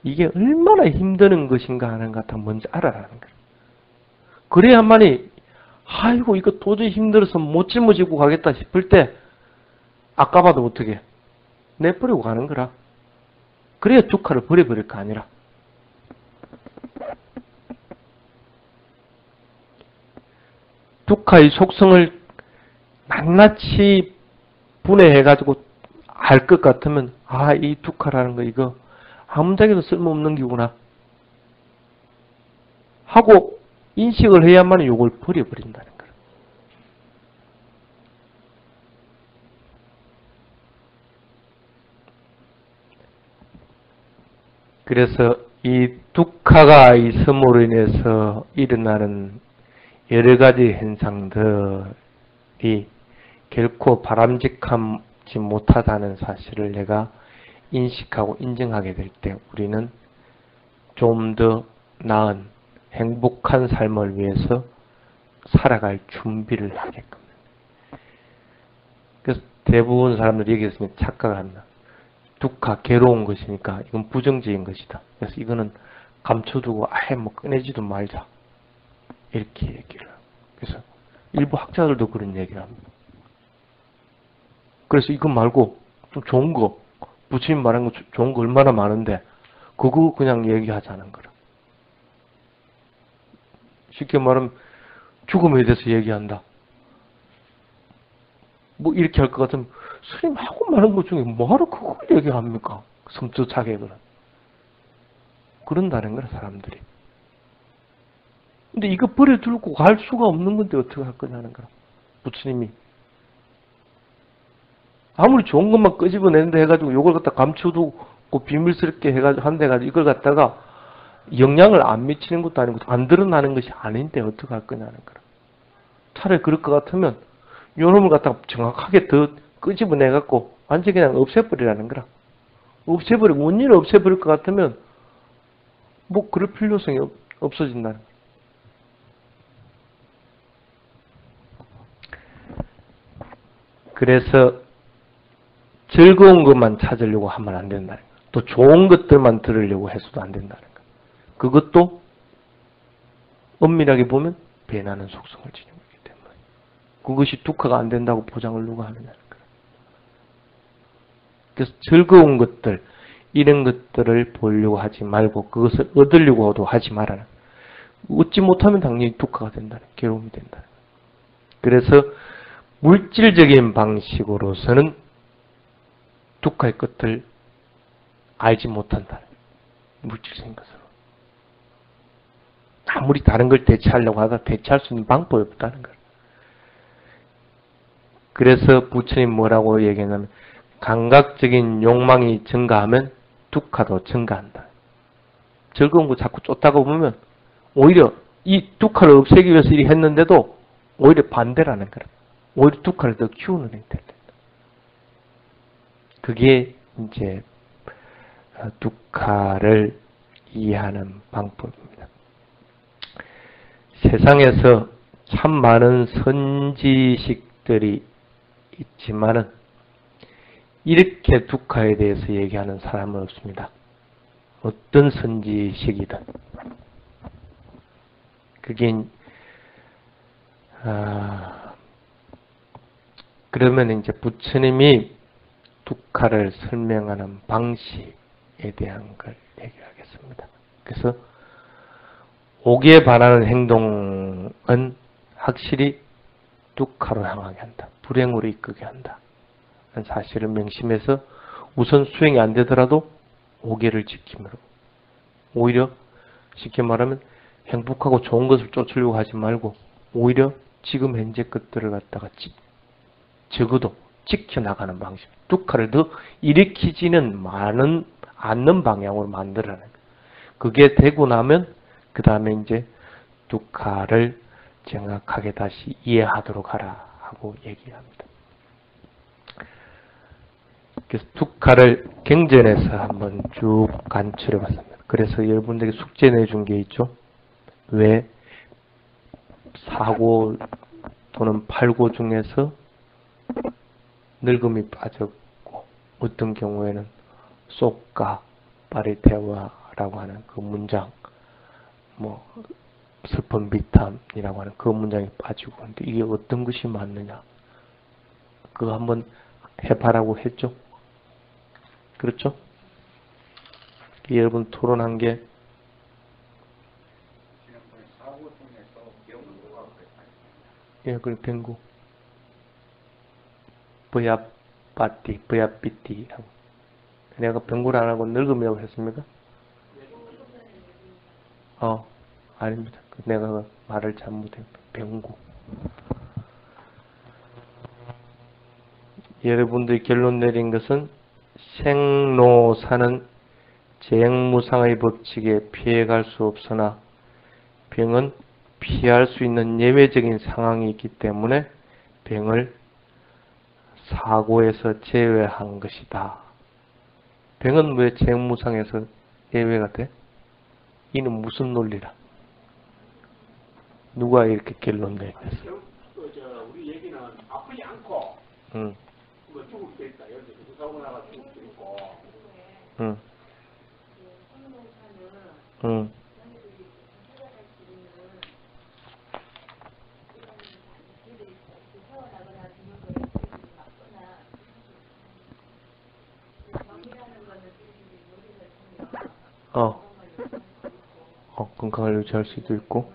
이게 얼마나 힘드는 것인가 하는 것 같아 먼저 알아라는 거예요. 그래야만이 아이고 이거 도저히 힘들어서 못 짊어지고 가겠다 싶을 때 아까 봐도 어떻게 내버리고 가는 거라. 그래야 뚜카를 버려버릴 거 아니라. 뚜카의 속성을 낱낱이 분해해가지고 알 것 같으면 아, 이 뚜카라는 거 이거 아무짝에도 쓸모없는 기구나 하고 인식을 해야만 이걸 버려버린다는 거예요. 그래서 이 뚜카가 있음으로 인해서 일어나는 여러 가지 현상들이 결코 바람직하지 못하다는 사실을 내가 인식하고 인정하게 될 때 우리는 좀 더 나은 행복한 삶을 위해서 살아갈 준비를 하게끔. 그래서 대부분 사람들이 얘기했으면 착각을 한다. 뚜카, 괴로운 것이니까 이건 부정적인 것이다. 그래서 이거는 감춰두고 아예 뭐 꺼내지도 말자. 이렇게 얘기를 해요. 그래서 일부 학자들도 그런 얘기를 합니다. 그래서 이거 말고 좀 좋은 거, 부처님 말한 거 좋은 거 얼마나 많은데 그거 그냥 얘기하자는 거라. 쉽게 말하면 죽음에 대해서 얘기한다. 뭐 이렇게 할 것 같으면 스님 하고 많은 것 중에 뭐하러 그걸 얘기합니까? 섬찟하게 그런다는 거라 사람들이. 근데 이거 버려두고 갈 수가 없는 건데 어떻게 할 거냐는 거라. 부처님이 아무리 좋은 것만 끄집어낸다 해가지고 이걸 갖다 감춰두고 비밀스럽게 해가지고 한데 가지고 이걸 갖다가 영향을 안 미치는 것도 아니고 안 드러나는 것이 아닌데 어떻게 할 거냐는 거라. 차라리 그럴 것 같으면 요놈을 갖다가 정확하게 더 끄집어내갖고 완전히 그냥 없애버리라는 거라. 없애버리고 원인을 없애버릴 것 같으면 뭐 그럴 필요성이 없어진다는 거라. 그래서 즐거운 것만 찾으려고 하면 안 된다는 거야. 또 좋은 것들만 들으려고 해서도 안 된다는 거야. 그것도 엄밀하게 보면 배나는 속성을 지니고 있기 때문에 그것이 뚜카가 안 된다고 보장을 누가 하느냐는 거야. 그래서 즐거운 것들 이런 것들을 보려고 하지 말고 그것을 얻으려고도 하지 말아라. 얻지 못하면 당연히 뚜카가 된다는 거야. 괴로움이 된다는 거야. 그래서 물질적인 방식으로서는 뚜카의 끝을 알지 못한다. 물질적인 것으로. 아무리 다른 걸 대체하려고 하다 대체할 수 있는 방법이 없다는 거예요. 그래서 부처님 뭐라고 얘기하냐면 감각적인 욕망이 증가하면 뚜카도 증가한다. 즐거운 거 자꾸 쫓다가 보면 오히려 이 뚜카를 없애기 위해서 이렇게 했는데도 오히려 반대라는 거예요. 오히려 뚜카를 더 키우는 행태를 된다. 그게 이제 뚜카를 이해하는 방법입니다. 세상에서 참 많은 선지식들이 있지만은 이렇게 뚜카에 대해서 얘기하는 사람은 없습니다. 어떤 선지식이든. 그게 그러면 이제 부처님이 뚜카를 설명하는 방식에 대한 걸 얘기하겠습니다. 그래서 옥에 반하는 행동은 확실히 뚜카로 향하게 한다. 불행으로 이끌게 한다. 사실을 명심해서 우선 수행이 안 되더라도 옥에를 지킴으로 오히려 쉽게 말하면 행복하고 좋은 것을 쫓으려고 하지 말고 오히려 지금 현재 것들을 갖다가 적어도 지켜나가는 방식. 둑하를 더 일으키지는 않는 방향으로 만들어내는 거예요. 그게 되고 나면 그 다음에 이제 둑하를 정확하게 다시 이해하도록 하라 하고 얘기합니다. 그래서 둑하를 경전에서 한번 쭉 간추려 봤습니다. 그래서 여러분들에게 숙제 내준 게 있죠. 왜 사고 또는 팔고 중에서 늙음이 빠졌고 어떤 경우에는 쏙가 파리테와라고 하는 그 문장, 뭐 슬픈 비탄이라고 하는 그 문장이 빠지고, 근데 이게 어떤 것이 맞느냐? 그거 한번 해봐라고 했죠? 그렇죠? 여러분 토론한 게 예, 그 뱅구 버야삐띠라고. 내가 뱅구를 안 하고 늙음이라고 했습니까? 아닙니다. 내가 말을 잘못했. 뱅구. 여러분들이 결론 내린 것은 생로사는 재행무상의 법칙에 피해갈 수 없으나 병은 피할 수 있는 예외적인 상황이 있기 때문에 병을 사고에서 제외한 것이다. 병은 왜 재행무상에서 예외가 돼? 이는 무슨 논리라? 누가 이렇게 결론 내렸어? 우리 얘기는 아프지 않고 뭐 죽을 수 있다. 예를 들어서 사고 나가 죽을 수 있고. 건강을 유지할 수도 있고.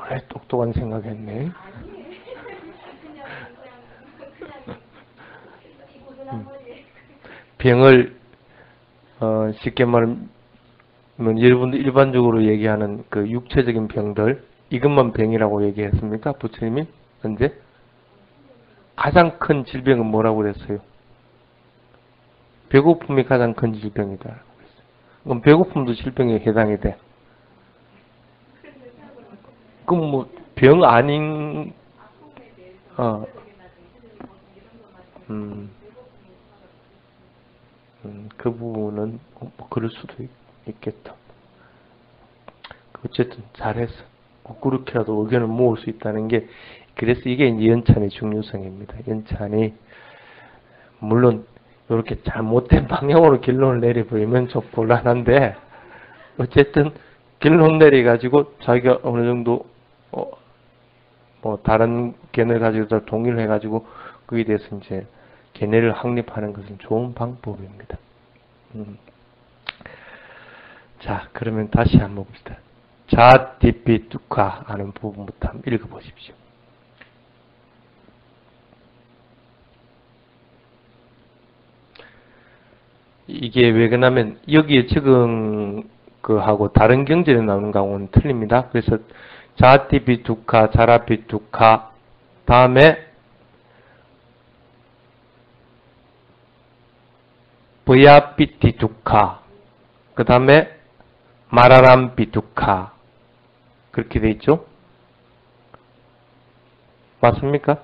그래, 똑똑한 생각했네. 병을 쉽게 말하면 여러분들 일반적으로 얘기하는 그 육체적인 병들, 이것만 병이라고 얘기했습니까? 부처님이 언제? 가장 큰 질병은 뭐라고 그랬어요? 배고픔이 가장 큰 질병이다. 그럼 배고픔도 질병에 해당이 돼. 그럼 뭐 병 아닌 그 부분은 뭐 그럴 수도 있겠다. 어쨌든 잘했어. 그렇게라도 의견을 모을 수 있다는 게, 그래서 이게 이제 연찬의 중요성입니다. 연찬이 물론 이렇게 잘못된 방향으로 결론을 내려버리면 좀 곤란한데, 어쨌든 결론 내려가지고 자기가 어느 정도 뭐 다른 견해를 가지고 동의를 해가지고 거기에 대해서 이제 견해를 확립하는 것은 좋은 방법입니다. 자, 그러면 다시 한번 봅시다. 자티피 뚜카 하는 부분부터 한번 읽어보십시오. 이게 왜 그러냐면 여기에 적은 그하고 다른 경전에 나오는 거하고는 틀립니다. 그래서 자티피 뚜카, 자라피 뚜카, 다음에 버야피티 뚜카, 그 다음에 마라람피 뚜카, 그렇게 돼 있죠? 맞습니까?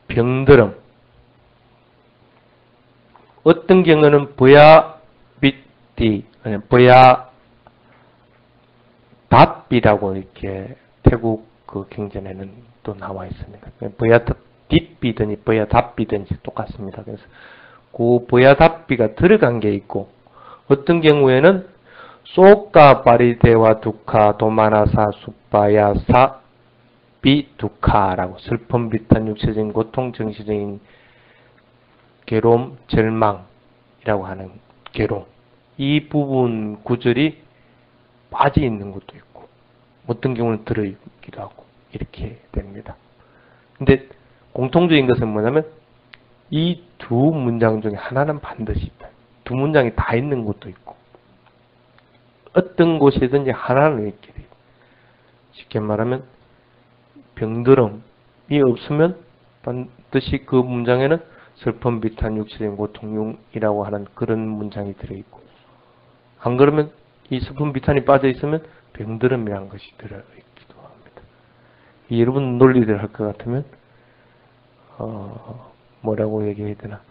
병들음. 어떤 경우는 버야비띠, 버야답비라고 이렇게 태국 그 경전에는 또 나와 있습니다. 버야딥비든지 버야답비든지 똑같습니다. 그래서 그 버야답비가 들어간 게 있고, 어떤 경우에는 쏘까 바리데와 두카 도마나사 수빠야사 비두카라고, 슬픔, 비탄, 육체적인 고통, 정신적인 괴로움, 절망이라고 하는 괴로움, 이 부분 구절이 빠져 있는 것도 있고 어떤 경우는 들어있기도 하고 이렇게 됩니다. 근데 공통적인 것은 뭐냐면 이 두 문장 중에 하나는 반드시 있다. 두 문장이 다 있는 것도 있고 어떤 곳이든지 하나는 있게 돼요. 쉽게 말하면 병들음이 없으면 반드시 그 문장에는 슬픔, 비탄, 육체적인 고통이라고 하는 그런 문장이 들어있고 안 그러면 이 슬픔, 비탄이 빠져있으면 병들음이라는 것이 들어있기도 합니다. 여러분 논리를 할 것 같으면 뭐라고 얘기해야 되나?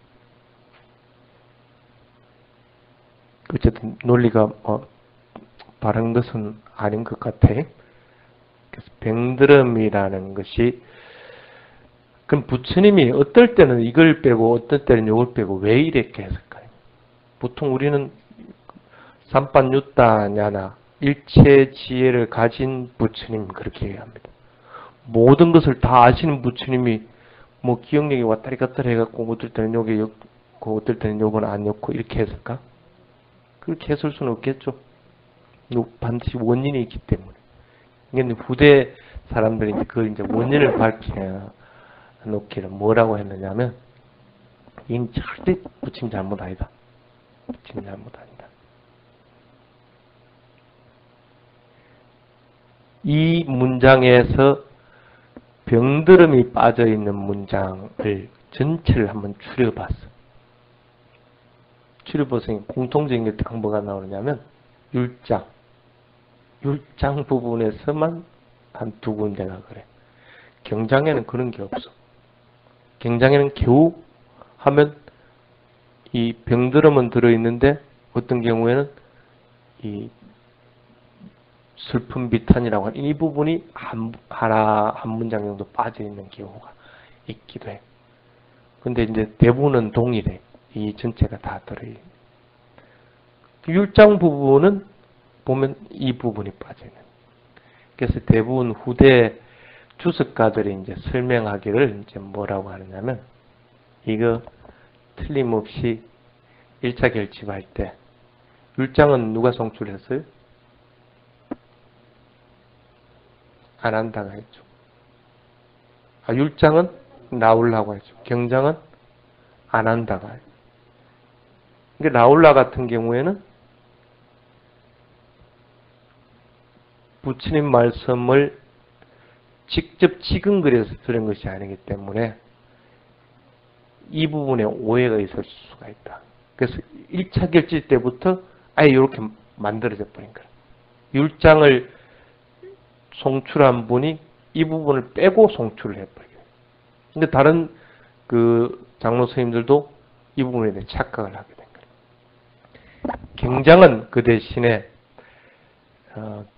어쨌든 논리가 바른 것은 아닌 것 같아요. 그래서 병들음이라는 것이 그럼 부처님이 어떨 때는 이걸 빼고 어떨 때는 이걸 빼고 왜 이렇게 했을까요? 보통 우리는 삼빤유타냐나 일체 지혜를 가진 부처님 그렇게 얘기합니다. 모든 것을 다 아시는 부처님이 뭐 기억력이 왔다리 갔다리 해갖고 어떨 때는 요게 였고 어떨 때는 요건 안 였고 이렇게 했을까? 그렇게 했을 수는 없겠죠. 반드시 원인이 있기 때문에. 이게 후대 사람들이 이제 그걸 이제 원인을 밝혀놓기를 뭐라고 했느냐면 이건 절대 부처님 잘못 아니다. 부처님 잘못 아니다. 이 문장에서 병들음이 빠져있는 문장을 전체를 한번 추려봤어. 추려보세요. 공통적인 게 뭐가 나오느냐면 율장 부분에서만 한 두 군데가 그래. 경장에는 그런 게 없어. 경장에는 겨우 하면 이 병들음은 들어있는데 어떤 경우에는 이 슬픔 비탄이라고 하는 이 부분이 한 문장 정도 빠져있는 경우가 있기도 해. 근데 이제 대부분은 동일해. 이 전체가 다 들어있는. 율장 부분은 보면 이 부분이 빠져있는. 그래서 대부분 후대 주석가들이 이제 설명하기를 이제 뭐라고 하느냐면 이거 틀림없이 1차 결집할 때 율장은 누가 송출했어요? 아난다가 했죠. 율장은 라울라가 했죠. 경장은 아난다가 했죠. 그러니까 라울라 같은 경우에는 부처님 말씀을 직접 지근거려서 들은 것이 아니기 때문에 이 부분에 오해가 있을 수가 있다. 그래서 1차 결집 때부터 아예 이렇게 만들어져 버린 거예요. 율장을 송출한 분이 이 부분을 빼고 송출을 해버려요. 근데 다른 그 장로 스님들도 이 부분에 대해 착각을 하게 된 거예요. 경장은 그 대신에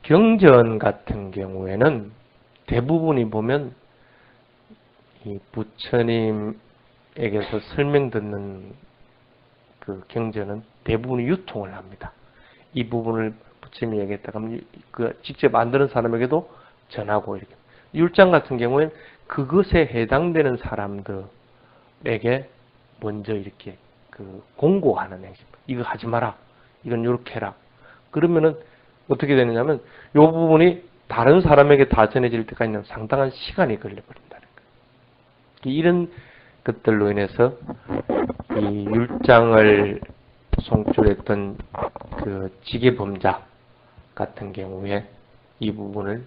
경전 같은 경우에는 대부분이 보면 이 부처님에게서 설명 듣는 그 경전은 대부분이 유통을 합니다. 이 부분을 부처님이 얘기했다가 그 직접 만드는 사람에게도 전하고 이렇게. 율장 같은 경우에는 그것에 해당되는 사람들에게 먼저 이렇게 그 공고하는 행식. 이거 하지 마라. 이건 이렇게 해라. 그러면은 어떻게 되느냐면 이 부분이 다른 사람에게 다 전해질 때까지는 상당한 시간이 걸려버린다는 거예요. 이런 것들로 인해서 이 율장을 송출했던 그 지계범자 같은 경우에 이 부분을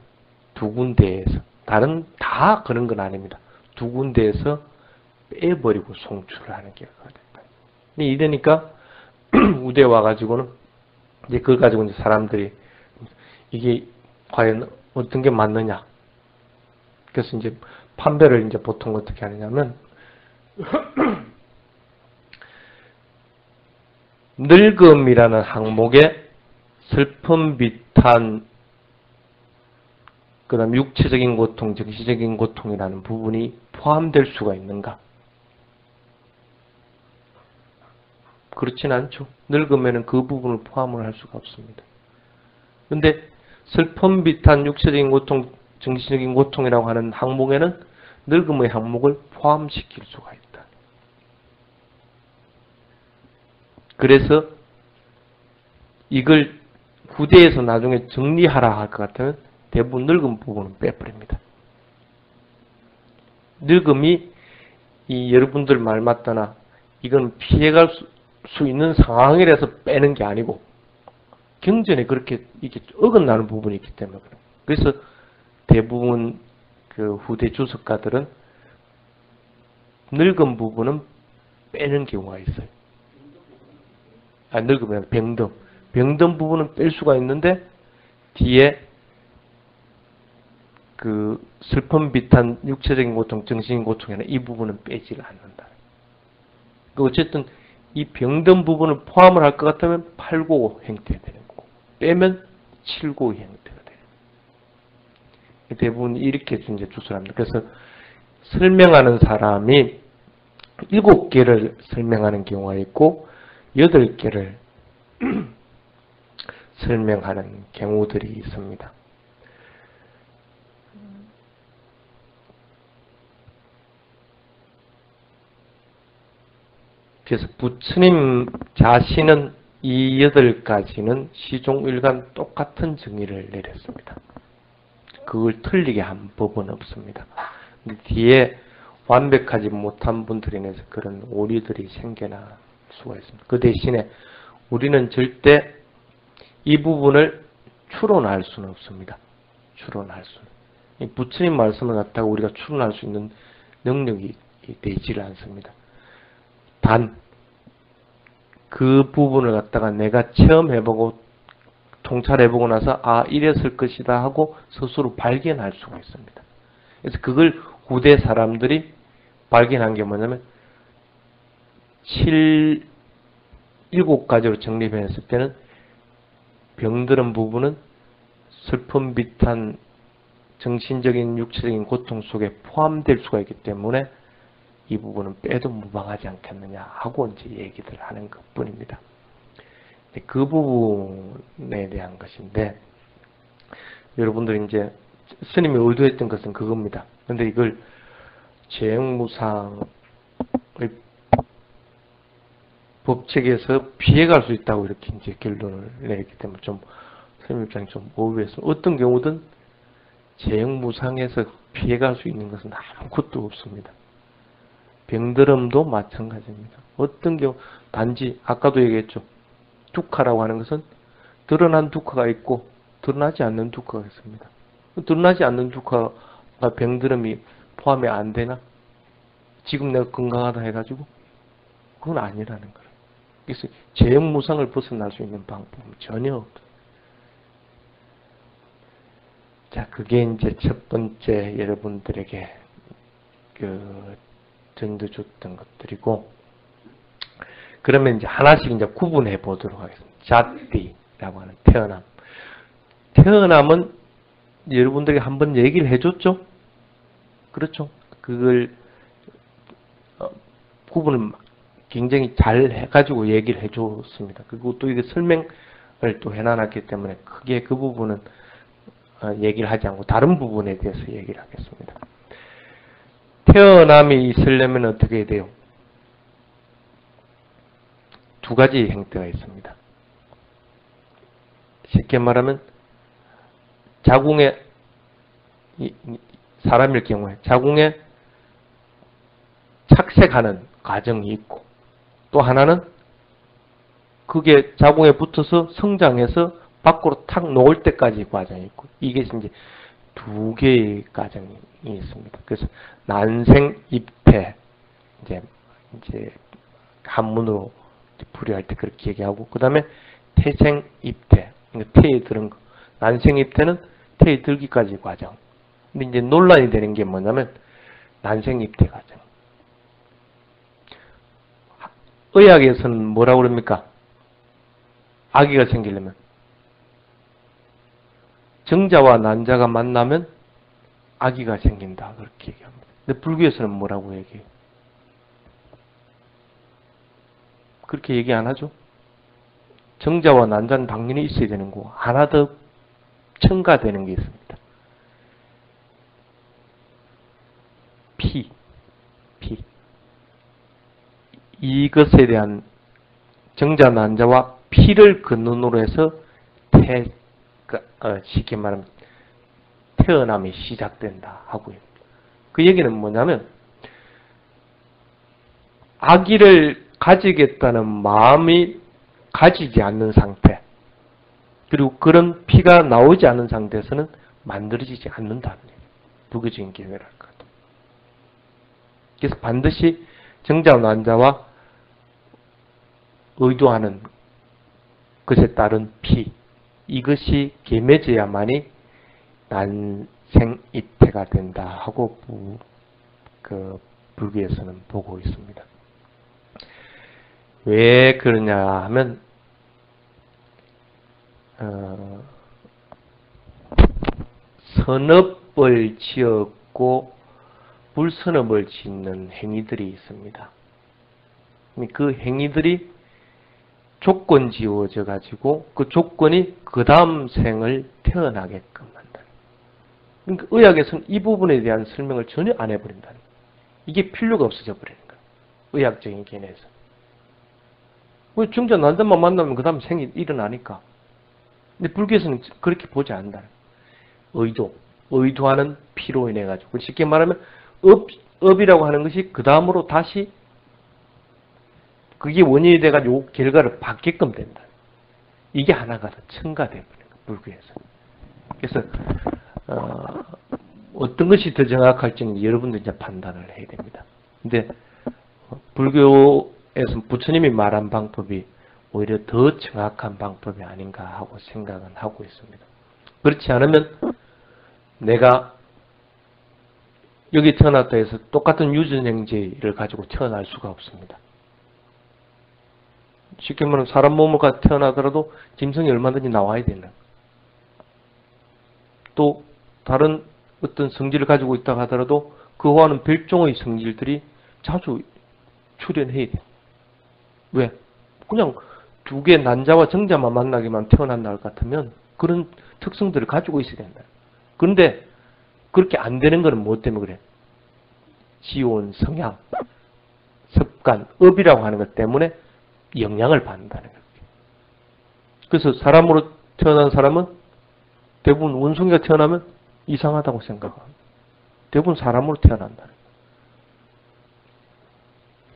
두 군데에서 다른 다 그런 건 아닙니다. 두 군데에서 빼버리고 송출을 하는 결과가 됐다. 이러니까 우대에 와가지고는 이제 그걸 가지고 이제 사람들이 이게 과연 어떤 게 맞느냐. 그래서 이제 판별을 이제 보통 어떻게 하느냐면 늙음이라는 항목에 슬픔, 비탄, 그 다음 육체적인 고통, 정신적인 고통이라는 부분이 포함될 수가 있는가? 그렇진 않죠. 늙으면은 그 부분을 포함을 할 수가 없습니다. 근데 슬픔, 비탄, 육체적인 고통, 정신적인 고통이라고 하는 항목에는 늙음의 항목을 포함시킬 수가 있다. 그래서 이걸 후대에서 나중에 정리하라 할 것 같으면 대부분 늙음 부분은 빼버립니다. 늙음이 이 여러분들 말 맞다나 이건 피해갈 수 있는 상황이라서 빼는 게 아니고 경전에 그렇게 이게 어긋나는 부분이 있기 때문에 그래요. 그래서 대부분 그 후대 주석가들은 늙은 부분은 빼는 경우가 있어요. 늙으면 병든. 병든 부분은 뺄 수가 있는데 뒤에 그 슬픔 비탄 육체적인 고통, 정신적인 고통이나 이 부분은 빼지를 않는다. 어쨌든 이 병든 부분을 포함을 할 것 같으면 8고 형태가 되는 거고 빼면 7고 형태가 되는 거예요. 대부분 이렇게 이제 주술합니다. 그래서 설명하는 사람이 7개를 설명하는 경우가 있고 8개를 설명하는 경우들이 있습니다. 그래서 부처님 자신은 이 8가지는 시종일관 똑같은 정의를 내렸습니다. 그걸 틀리게 한 법은 없습니다. 뒤에 완벽하지 못한 분들에 인해서 그런 오류들이 생겨날 수가 있습니다. 그 대신에 우리는 절대 이 부분을 추론할 수는 없습니다. 추론할 수는. 부처님 말씀을 갖다가 우리가 추론할 수 있는 능력이 되지를 않습니다. 단 그 부분을 갖다가 내가 체험해보고 통찰해보고 나서 아 이랬을 것이다 하고 스스로 발견할 수가 있습니다. 그래서 그걸 후대 사람들이 발견한 게 뭐냐면 7가지로 정립했을 때는 병들은 부분은 슬픔 비탄 정신적인 육체적인 고통 속에 포함될 수가 있기 때문에 이 부분은 빼도 무방하지 않겠느냐 하고 이제 얘기들 하는 것 뿐입니다. 그 부분에 대한 것인데, 여러분들이 이제 스님이 의도했던 것은 그겁니다. 근데 이걸 재형무상의 법칙에서 피해갈 수 있다고 이렇게 이제 결론을 내렸기 때문에 좀 스님 입장이 좀 오해했습니다. 어떤 경우든 재형무상에서 피해갈 수 있는 것은 아무것도 없습니다. 병들음도 마찬가지입니다. 어떤 경우 단지 아까도 얘기했죠. 두카라고 하는 것은 드러난 두카가 있고 드러나지 않는 두카가 있습니다. 드러나지 않는 두카가 병들음이 포함이 안 되나? 지금 내가 건강하다 해가지고 그건 아니라는 거예요. 그래서 재형무상을 벗어날 수 있는 방법은 전혀 없어요. 자, 그게 이제 첫 번째 여러분들에게 전도 줬던 것들이고, 그러면 이제 하나씩 이제 구분해 보도록 하겠습니다. 자띠라고 하는 태어남. 태어남은 여러분들에게 한번 얘기를 해줬죠? 그렇죠? 그걸 구분을 굉장히 잘 해가지고 얘기를 해줬습니다. 그리고 또 이게 설명을 또 해놔놨기 때문에 크게 그 부분은 얘기를 하지 않고 다른 부분에 대해서 얘기를 하겠습니다. 태어남이 있으려면 어떻게 돼요? 2가지 형태가 있습니다. 쉽게 말하면 자궁에 사람일 경우에 자궁에 착색하는 과정이 있고, 또 하나는 그게 자궁에 붙어서 성장해서 밖으로 탁 놓을 때까지 과정이 있고, 이게 이제 2개의 과정이 있습니다. 그래서 난생 입태, 이제 한문으로 풀이할 때 그렇게 얘기하고, 그 다음에 태생 입태, 그러니까 태에 들은 거. 난생 입태는 태에 들기까지 과정. 근데 이제 논란이 되는 게 뭐냐면 난생 입태 과정. 의학에서는 뭐라고 그럽니까? 아기가 생기려면 정자와 난자가 만나면 아기가 생긴다, 그렇게 얘기합니다. 근데 불교에서는 뭐라고 얘기해요? 그렇게 얘기 안 하죠? 정자와 난자는 당연히 있어야 되는 거고 하나 더 첨가되는 게 있습니다. 피. 이것에 대한 정자, 난자와 피를 근원으로 해서 쉽게 말하면 태어남이 시작된다 하고요. 그 얘기는 뭐냐면 아기를 가지겠다는 마음이 가지지 않는 상태, 그리고 그런 피가 나오지 않은 상태에서는 만들어지지 않는다는 얘기예요. 부교적인 계획이랄까. 그래서 반드시 정자 난자와 의도하는 것에 따른 피, 이것이 개맺어야만이 난생이태가 된다 하고 불교에서는 보고 있습니다. 왜 그러냐 하면 선업을 지었고 불선업을 짓는 행위들이 있습니다. 그 행위들이 조건 지어져 가지고 그 조건이 그 다음 생을 태어나게끔 한다. 그러니까 의학에서는 이 부분에 대한 설명을 전혀 안 해버린다. 이게 필요가 없어져 버리는 거예요. 의학적인 개념에서. 왜 중자 난자만 만나면 그 다음 생이 일어나니까. 근데 불교에서는 그렇게 보지 않는다. 의도하는 피로 인해 가지고 쉽게 말하면 업이라고 하는 것이 그 다음으로 다시 그게 원인이 돼 가지고 결과를 받게끔 된다. 이게 하나가 더 첨가되어 버리는 거예요. 불교에서. 그래서 어떤 것이 더 정확할지는 여러분들 이제 판단을 해야 됩니다. 근데 불교에서 부처님이 말한 방법이 오히려 더 정확한 방법이 아닌가 하고 생각은 하고 있습니다. 그렇지 않으면 내가 여기 태어났다 해서 똑같은 유전행제를 가지고 태어날 수가 없습니다. 쉽게 말하면 사람 몸을 가지고 태어나더라도 짐승이 얼마든지 나와야 되는. 또 다른 어떤 성질을 가지고 있다 하더라도 그와는 별종의 성질들이 자주 출현해야 돼요. 왜? 그냥 두 개 난자와 정자만 만나게만 태어난 날 같으면 그런 특성들을 가지고 있어야 된다. 그런데 그렇게 안 되는 거는 뭐 때문에 그래? 지온, 성향, 습관, 업이라고 하는 것 때문에 영향을 받는다는 거예요. 그래서 사람으로 태어난 사람은 대부분 원숭이가 태어나면 이상하다고 생각합니다. 대부분 사람으로 태어난다는 거예요.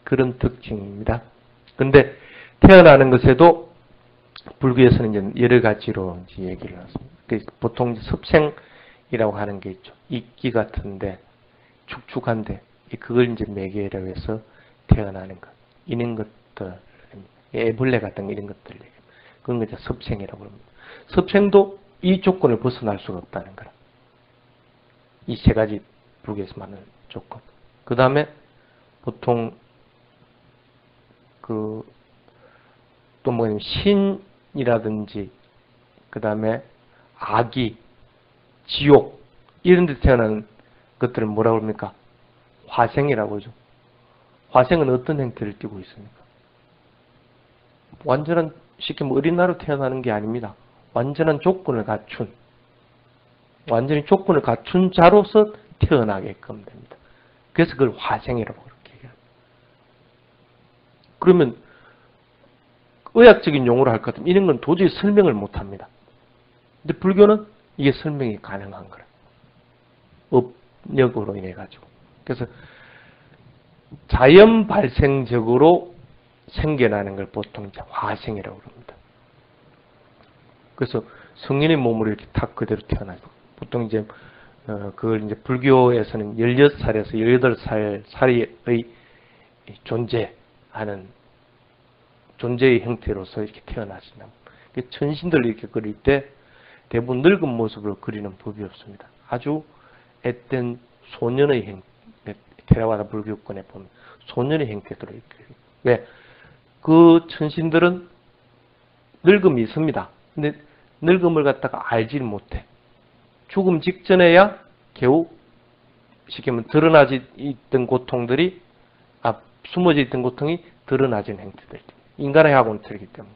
그런 특징입니다. 그런데 태어나는 것에도 불교에서는 이제 여러 가지로 이제 얘기를 했습니다. 보통 섭생이라고 하는 게 있죠. 이끼 같은데 축축한데 그걸 이제 매개라고 해서 태어나는 것. 이런 것들, 애벌레 같은 이런 것들, 그런 거 이제 섭생이라고 합니다. 섭생도 이 조건을 벗어날 수가 없다는 거라. 이 세 가지 불교에서 말하는 조건. 그 다음에 보통 또 뭐냐면 신이라든지 그 다음에 악이, 지옥 이런 데 태어나는 것들은 뭐라고 합니까? 화생이라고 하죠. 화생은 어떤 형태를 띠고 있습니까? 완전한 쉽게 어린 나로 태어나는 게 아닙니다. 완전히 조건을 갖춘 자로서 태어나게끔 됩니다. 그래서 그걸 화생이라고 그렇게 얘기합니다. 그러면 의학적인 용어로 할 것 같으면 이런 건 도저히 설명을 못합니다. 근데 불교는 이게 설명이 가능한 거라. 업력으로 인해 가지고. 그래서 자연 발생적으로 생겨나는 걸 보통 이제 화생이라고 합니다. 그래서 성인의 몸으로 이렇게 탁 그대로 태어나죠. 보통 이제 그걸 이제 불교에서는 16살에서 18살 사이의 존재의 형태로서 이렇게 태어나신다. 천신들 이렇게 그릴 때 대부분 늙은 모습으로 그리는 법이 없습니다. 아주 앳된 소년의 형태, 테라와다 불교권에 보면 소년의 형태로 이렇게. 왜? 그 천신들은 늙음이 있습니다. 근데 늙음을 갖다가 알지를 못해. 죽음 직전에야 겨우 쉽게 말하면 드러나지 있던 고통들이 숨어져 있던 고통이 드러나진 형태들. 인간의 하고는 틀리기 때문에.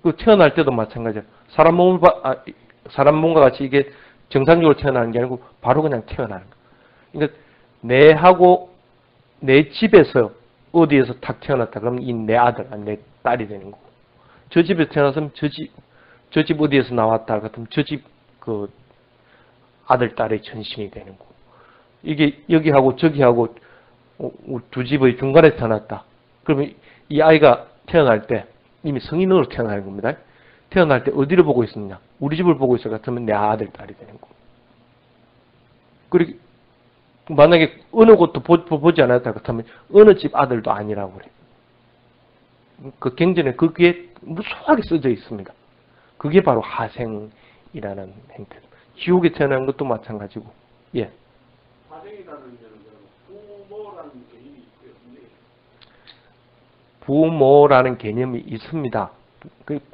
그 태어날 때도 마찬가지예요. 사람 몸과 같이 이게 정상적으로 태어나는 게 아니고 바로 그냥 태어나는 거. 그러니까 내 집에서 어디에서 탁 태어났다 그러면 이 내 아들, 내 딸이 되는 거고. 저 집에서 태어났으면 저 집 어디에서 나왔다 같으면 저 집 그 아들, 딸의 전신이 되는 거고. 이게 여기하고 저기하고 두 집의 중간에 태어났다. 그러면 이 아이가 태어날 때 이미 성인으로 태어나는 겁니다. 태어날 때 어디를 보고 있었냐? 우리 집을 보고 있을 것 같으면 내 아들, 딸이 되는 거고. 그리고 만약에 어느 곳도 보지 않았다 그렇다면 어느 집 아들도 아니라고 그래. 그 경전에 그게 무수하게 써져 있습니다. 그게 바로 하생이라는 행태. 지옥에 태어난 것도 마찬가지고. 예. 하생이라는 데는 부모라는 개념이 있고요. 부모라는 개념이 있습니다.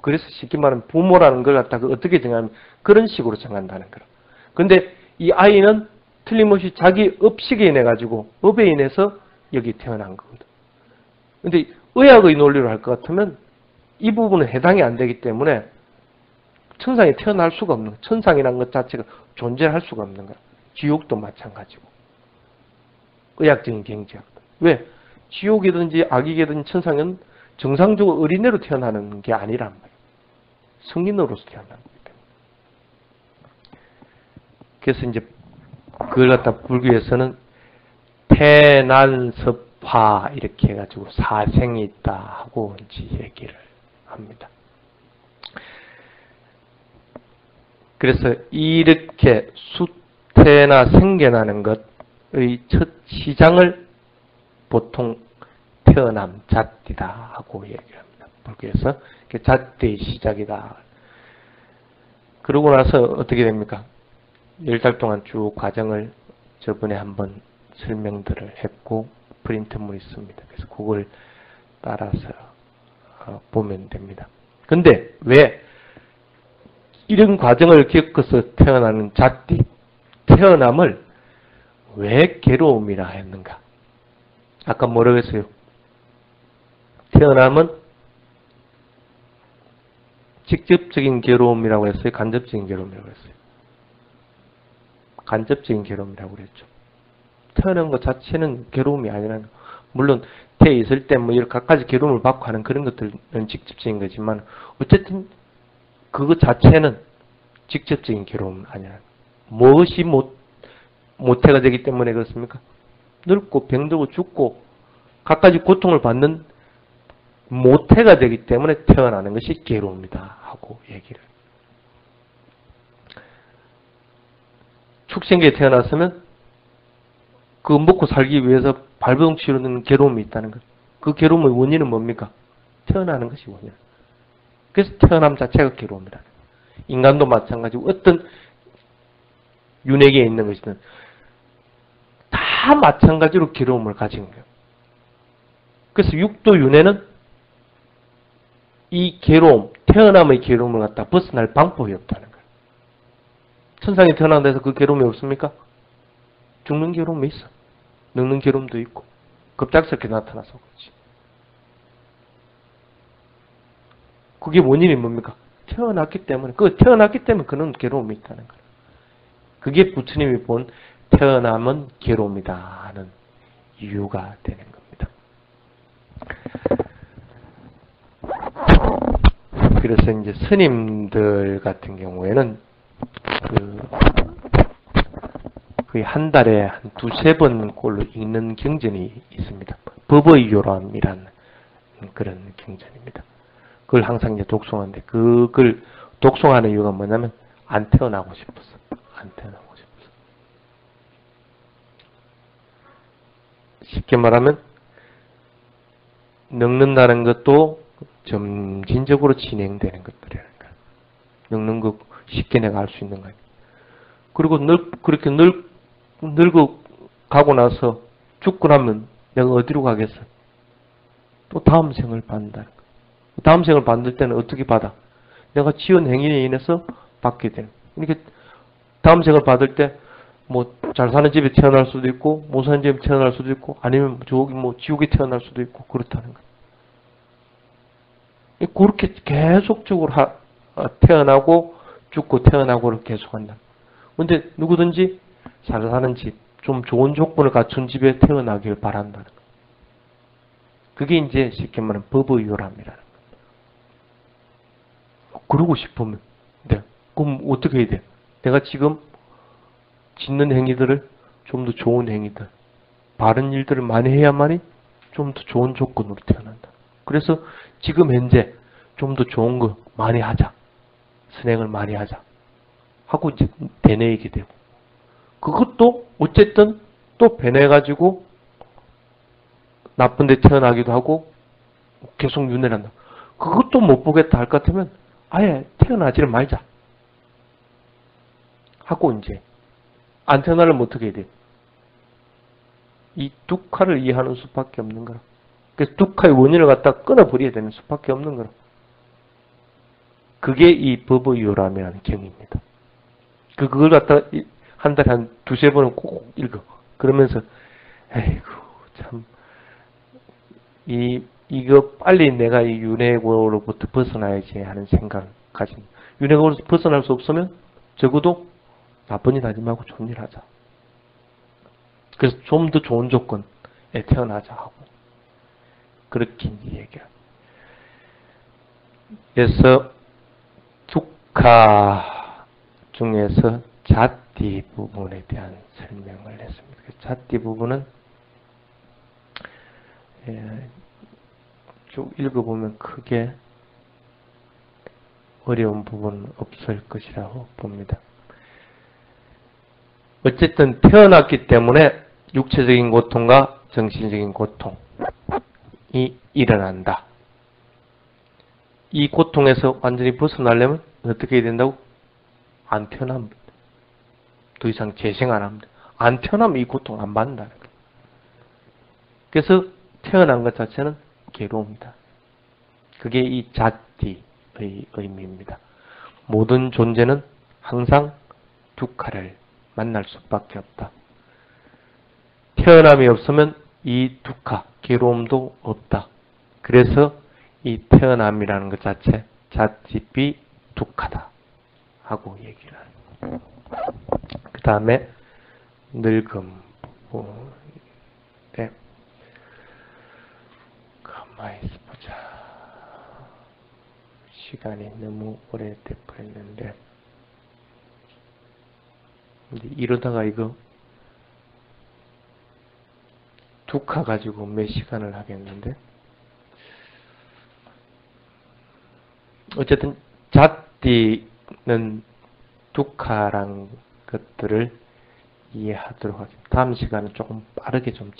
그래서 쉽게 말하면 부모라는 걸 갖다가 어떻게 정하면 그런 식으로 정한다는 거라. 근데 이 아이는 틀림없이 자기 업식에 인해 가지고 업에 인해서 여기 태어난 거거든. 근데 의학의 논리로 할 것 같으면 이 부분은 해당이 안 되기 때문에 천상에 태어날 수가 없는 거야. 천상이라는 것 자체가 존재할 수가 없는 거야. 지옥도 마찬가지고. 의학적인 경지학도. 왜? 지옥이든지 악이든지 천상은 정상적으로 어린애로 태어나는 게 아니란 말이야. 성인으로서 태어나는 거기 때문에. 그래서 이제 그걸 갖다 불교에서는 태난섭화 이렇게 해가지고 사생이 있다 하고 이제 얘기를 합니다. 그래서 이렇게 수태나 생겨나는 것의 첫 시장을 보통 태어남 잣띠다 하고 얘기를 합니다. 불교에서 잣띠의 시작이다. 그러고 나서 어떻게 됩니까? 10달 동안 쭉 과정을 저번에 한번 설명들을 했고 프린트물이 있습니다. 그래서 그걸 따라서 보면 됩니다. 근데 왜 이런 과정을 겪어서 태어나는 잣띠, 태어남을 왜 괴로움이라 했는가? 아까 뭐라고 했어요? 태어남은 직접적인 괴로움이라고 했어요? 간접적인 괴로움이라고 했어요? 간접적인 괴로움이라고 그랬죠. 태어난 것 자체는 괴로움이 아니라는 거. 물론 태에 있을 때 뭐 이렇게 갖가지 괴로움을 받고 하는 그런 것들은 직접적인 거지만 어쨌든 그것 자체는 직접적인 괴로움은 아니라는 거. 무엇이 모태가 되기 때문에 그렇습니까? 늙고 병들고 죽고 갖가지 고통을 받는 모태가 되기 때문에 태어나는 것이 괴로움이다 하고 얘기를. 축생계에 태어났으면 그 먹고 살기 위해서 발버둥 치르는 괴로움이 있다는 것. 그 괴로움의 원인은 뭡니까? 태어나는 것이 원인. 그래서 태어남 자체가 괴로움이라는 거예요. 인간도 마찬가지고 어떤 윤회계에 있는 것이든 다 마찬가지로 괴로움을 가진 거예요. 그래서 육도 윤회는 이 괴로움, 태어남의 괴로움을 갖다 벗어날 방법이 없다는 거예요. 천상에 태어난 데서 그 괴로움이 없습니까? 죽는 괴로움이 있어. 늙는 괴로움도 있고 급작스럽게 나타나서 그렇지. 그게 원인이 뭡니까? 태어났기 때문에 그는 괴로움이 있다는 거예요. 그게 부처님이 본 태어남은 괴로움이다 하는 이유가 되는 겁니다. 그래서 이제 스님들 같은 경우에는 거의 한 달에 한 두세 번 꼴로 읽는 경전이 있습니다. 법의 요람이라는 그런 경전입니다. 그걸 항상 이제 독송하는데 그걸 독송하는 이유가 뭐냐면 안 태어나고 싶어서. 안 태어나고 싶어서. 쉽게 말하면 늙는다는 것도 점진적으로 진행되는 것들이라는 거예요. 늙는 거 쉽게 내가 알 수 있는 거예요. 그리고 그렇게 늙어 가고 나서 죽고 나면 내가 어디로 가겠어? 또 다음 생을 받는다는 거예요. 다음 생을 받을 때는 어떻게 받아? 내가 지은 행위에 인해서 받게 되는 거예요. 이렇게 다음 생을 받을 때 뭐 잘 사는 집에 태어날 수도 있고 못 사는 집에 태어날 수도 있고 아니면 저기 뭐 지옥에 태어날 수도 있고 그렇다는 거예요. 그렇게 계속적으로 태어나고 죽고 태어나고를 계속한다. 근데 누구든지 잘 사는 집, 좀 좋은 조건을 갖춘 집에 태어나길 바란다는 거예요. 그게 이제 쉽게 말하면 법의 요람이라는 거예요. 그러고 싶으면 네. 그럼 어떻게 해야 돼? 내가 지금 짓는 행위들을 좀 더 좋은 행위들, 바른 일들을 많이 해야만이 좀 더 좋은 조건으로 태어난다. 그래서 지금 현재 좀 더 좋은 거 많이 하자. 선행을 많이 하자. 하고 이제 되뇌이게 되고. 그것도 어쨌든 또 변해가지고 나쁜 데 태어나기도 하고 계속 윤회를 한다. 그것도 못 보겠다 할 것 같으면 아예 태어나지를 말자. 하고 이제 안 태어나려면 어떻게 해야 돼요? 이 둑화를 이해하는 수밖에 없는 거라. 그래서 둑화의 원인을 갖다 끊어버려야 되는 수밖에 없는 거라. 그게 이 법의 요람이라는 경입니다. 그걸 갖다 한 달에 한 두세 번은 꼭 읽어. 그러면서 에이구 참 이거 빨리 내가 이 윤회고로부터 벗어나야지 하는 생각을 가집니다. 윤회고로부터 벗어날 수 없으면 적어도 나쁜 일 하지 말고 좋은 일 하자. 그래서 좀 더 좋은 조건에 태어나자 하고 그렇게 이제 얘기합니다. 그래서 두카 중에서 자띠 부분에 대한 설명을 했습니다. 자띠 부분은 쭉 읽어보면 크게 어려운 부분은 없을 것이라고 봅니다. 어쨌든 태어났기 때문에 육체적인 고통과 정신적인 고통이 일어난다. 이 고통에서 완전히 벗어나려면 어떻게 해야 된다고? 안 태어나면 더 이상 재생 안 합니다. 안 태어나면 이 고통 안 받는다는 거예요. 그래서 태어난 것 자체는 괴로움이다. 그게 이 자띠의 의미입니다. 모든 존재는 항상 두카를 만날 수밖에 없다. 태어남이 없으면 이 두카, 괴로움도 없다. 그래서 이 태어남이라는 것 자체 자띠비 두카다 하고 얘기를 합니다. 그 다음에 늙음 부분에 가만히 보자. 시간이 너무 오래돼 버렸는데 이러다가 이거 두카 가지고 몇 시간을 하겠는데 어쨌든 자띠는 두카란 것들을 이해하도록 하겠습니다. 다음 시간은 조금 빠르게 좀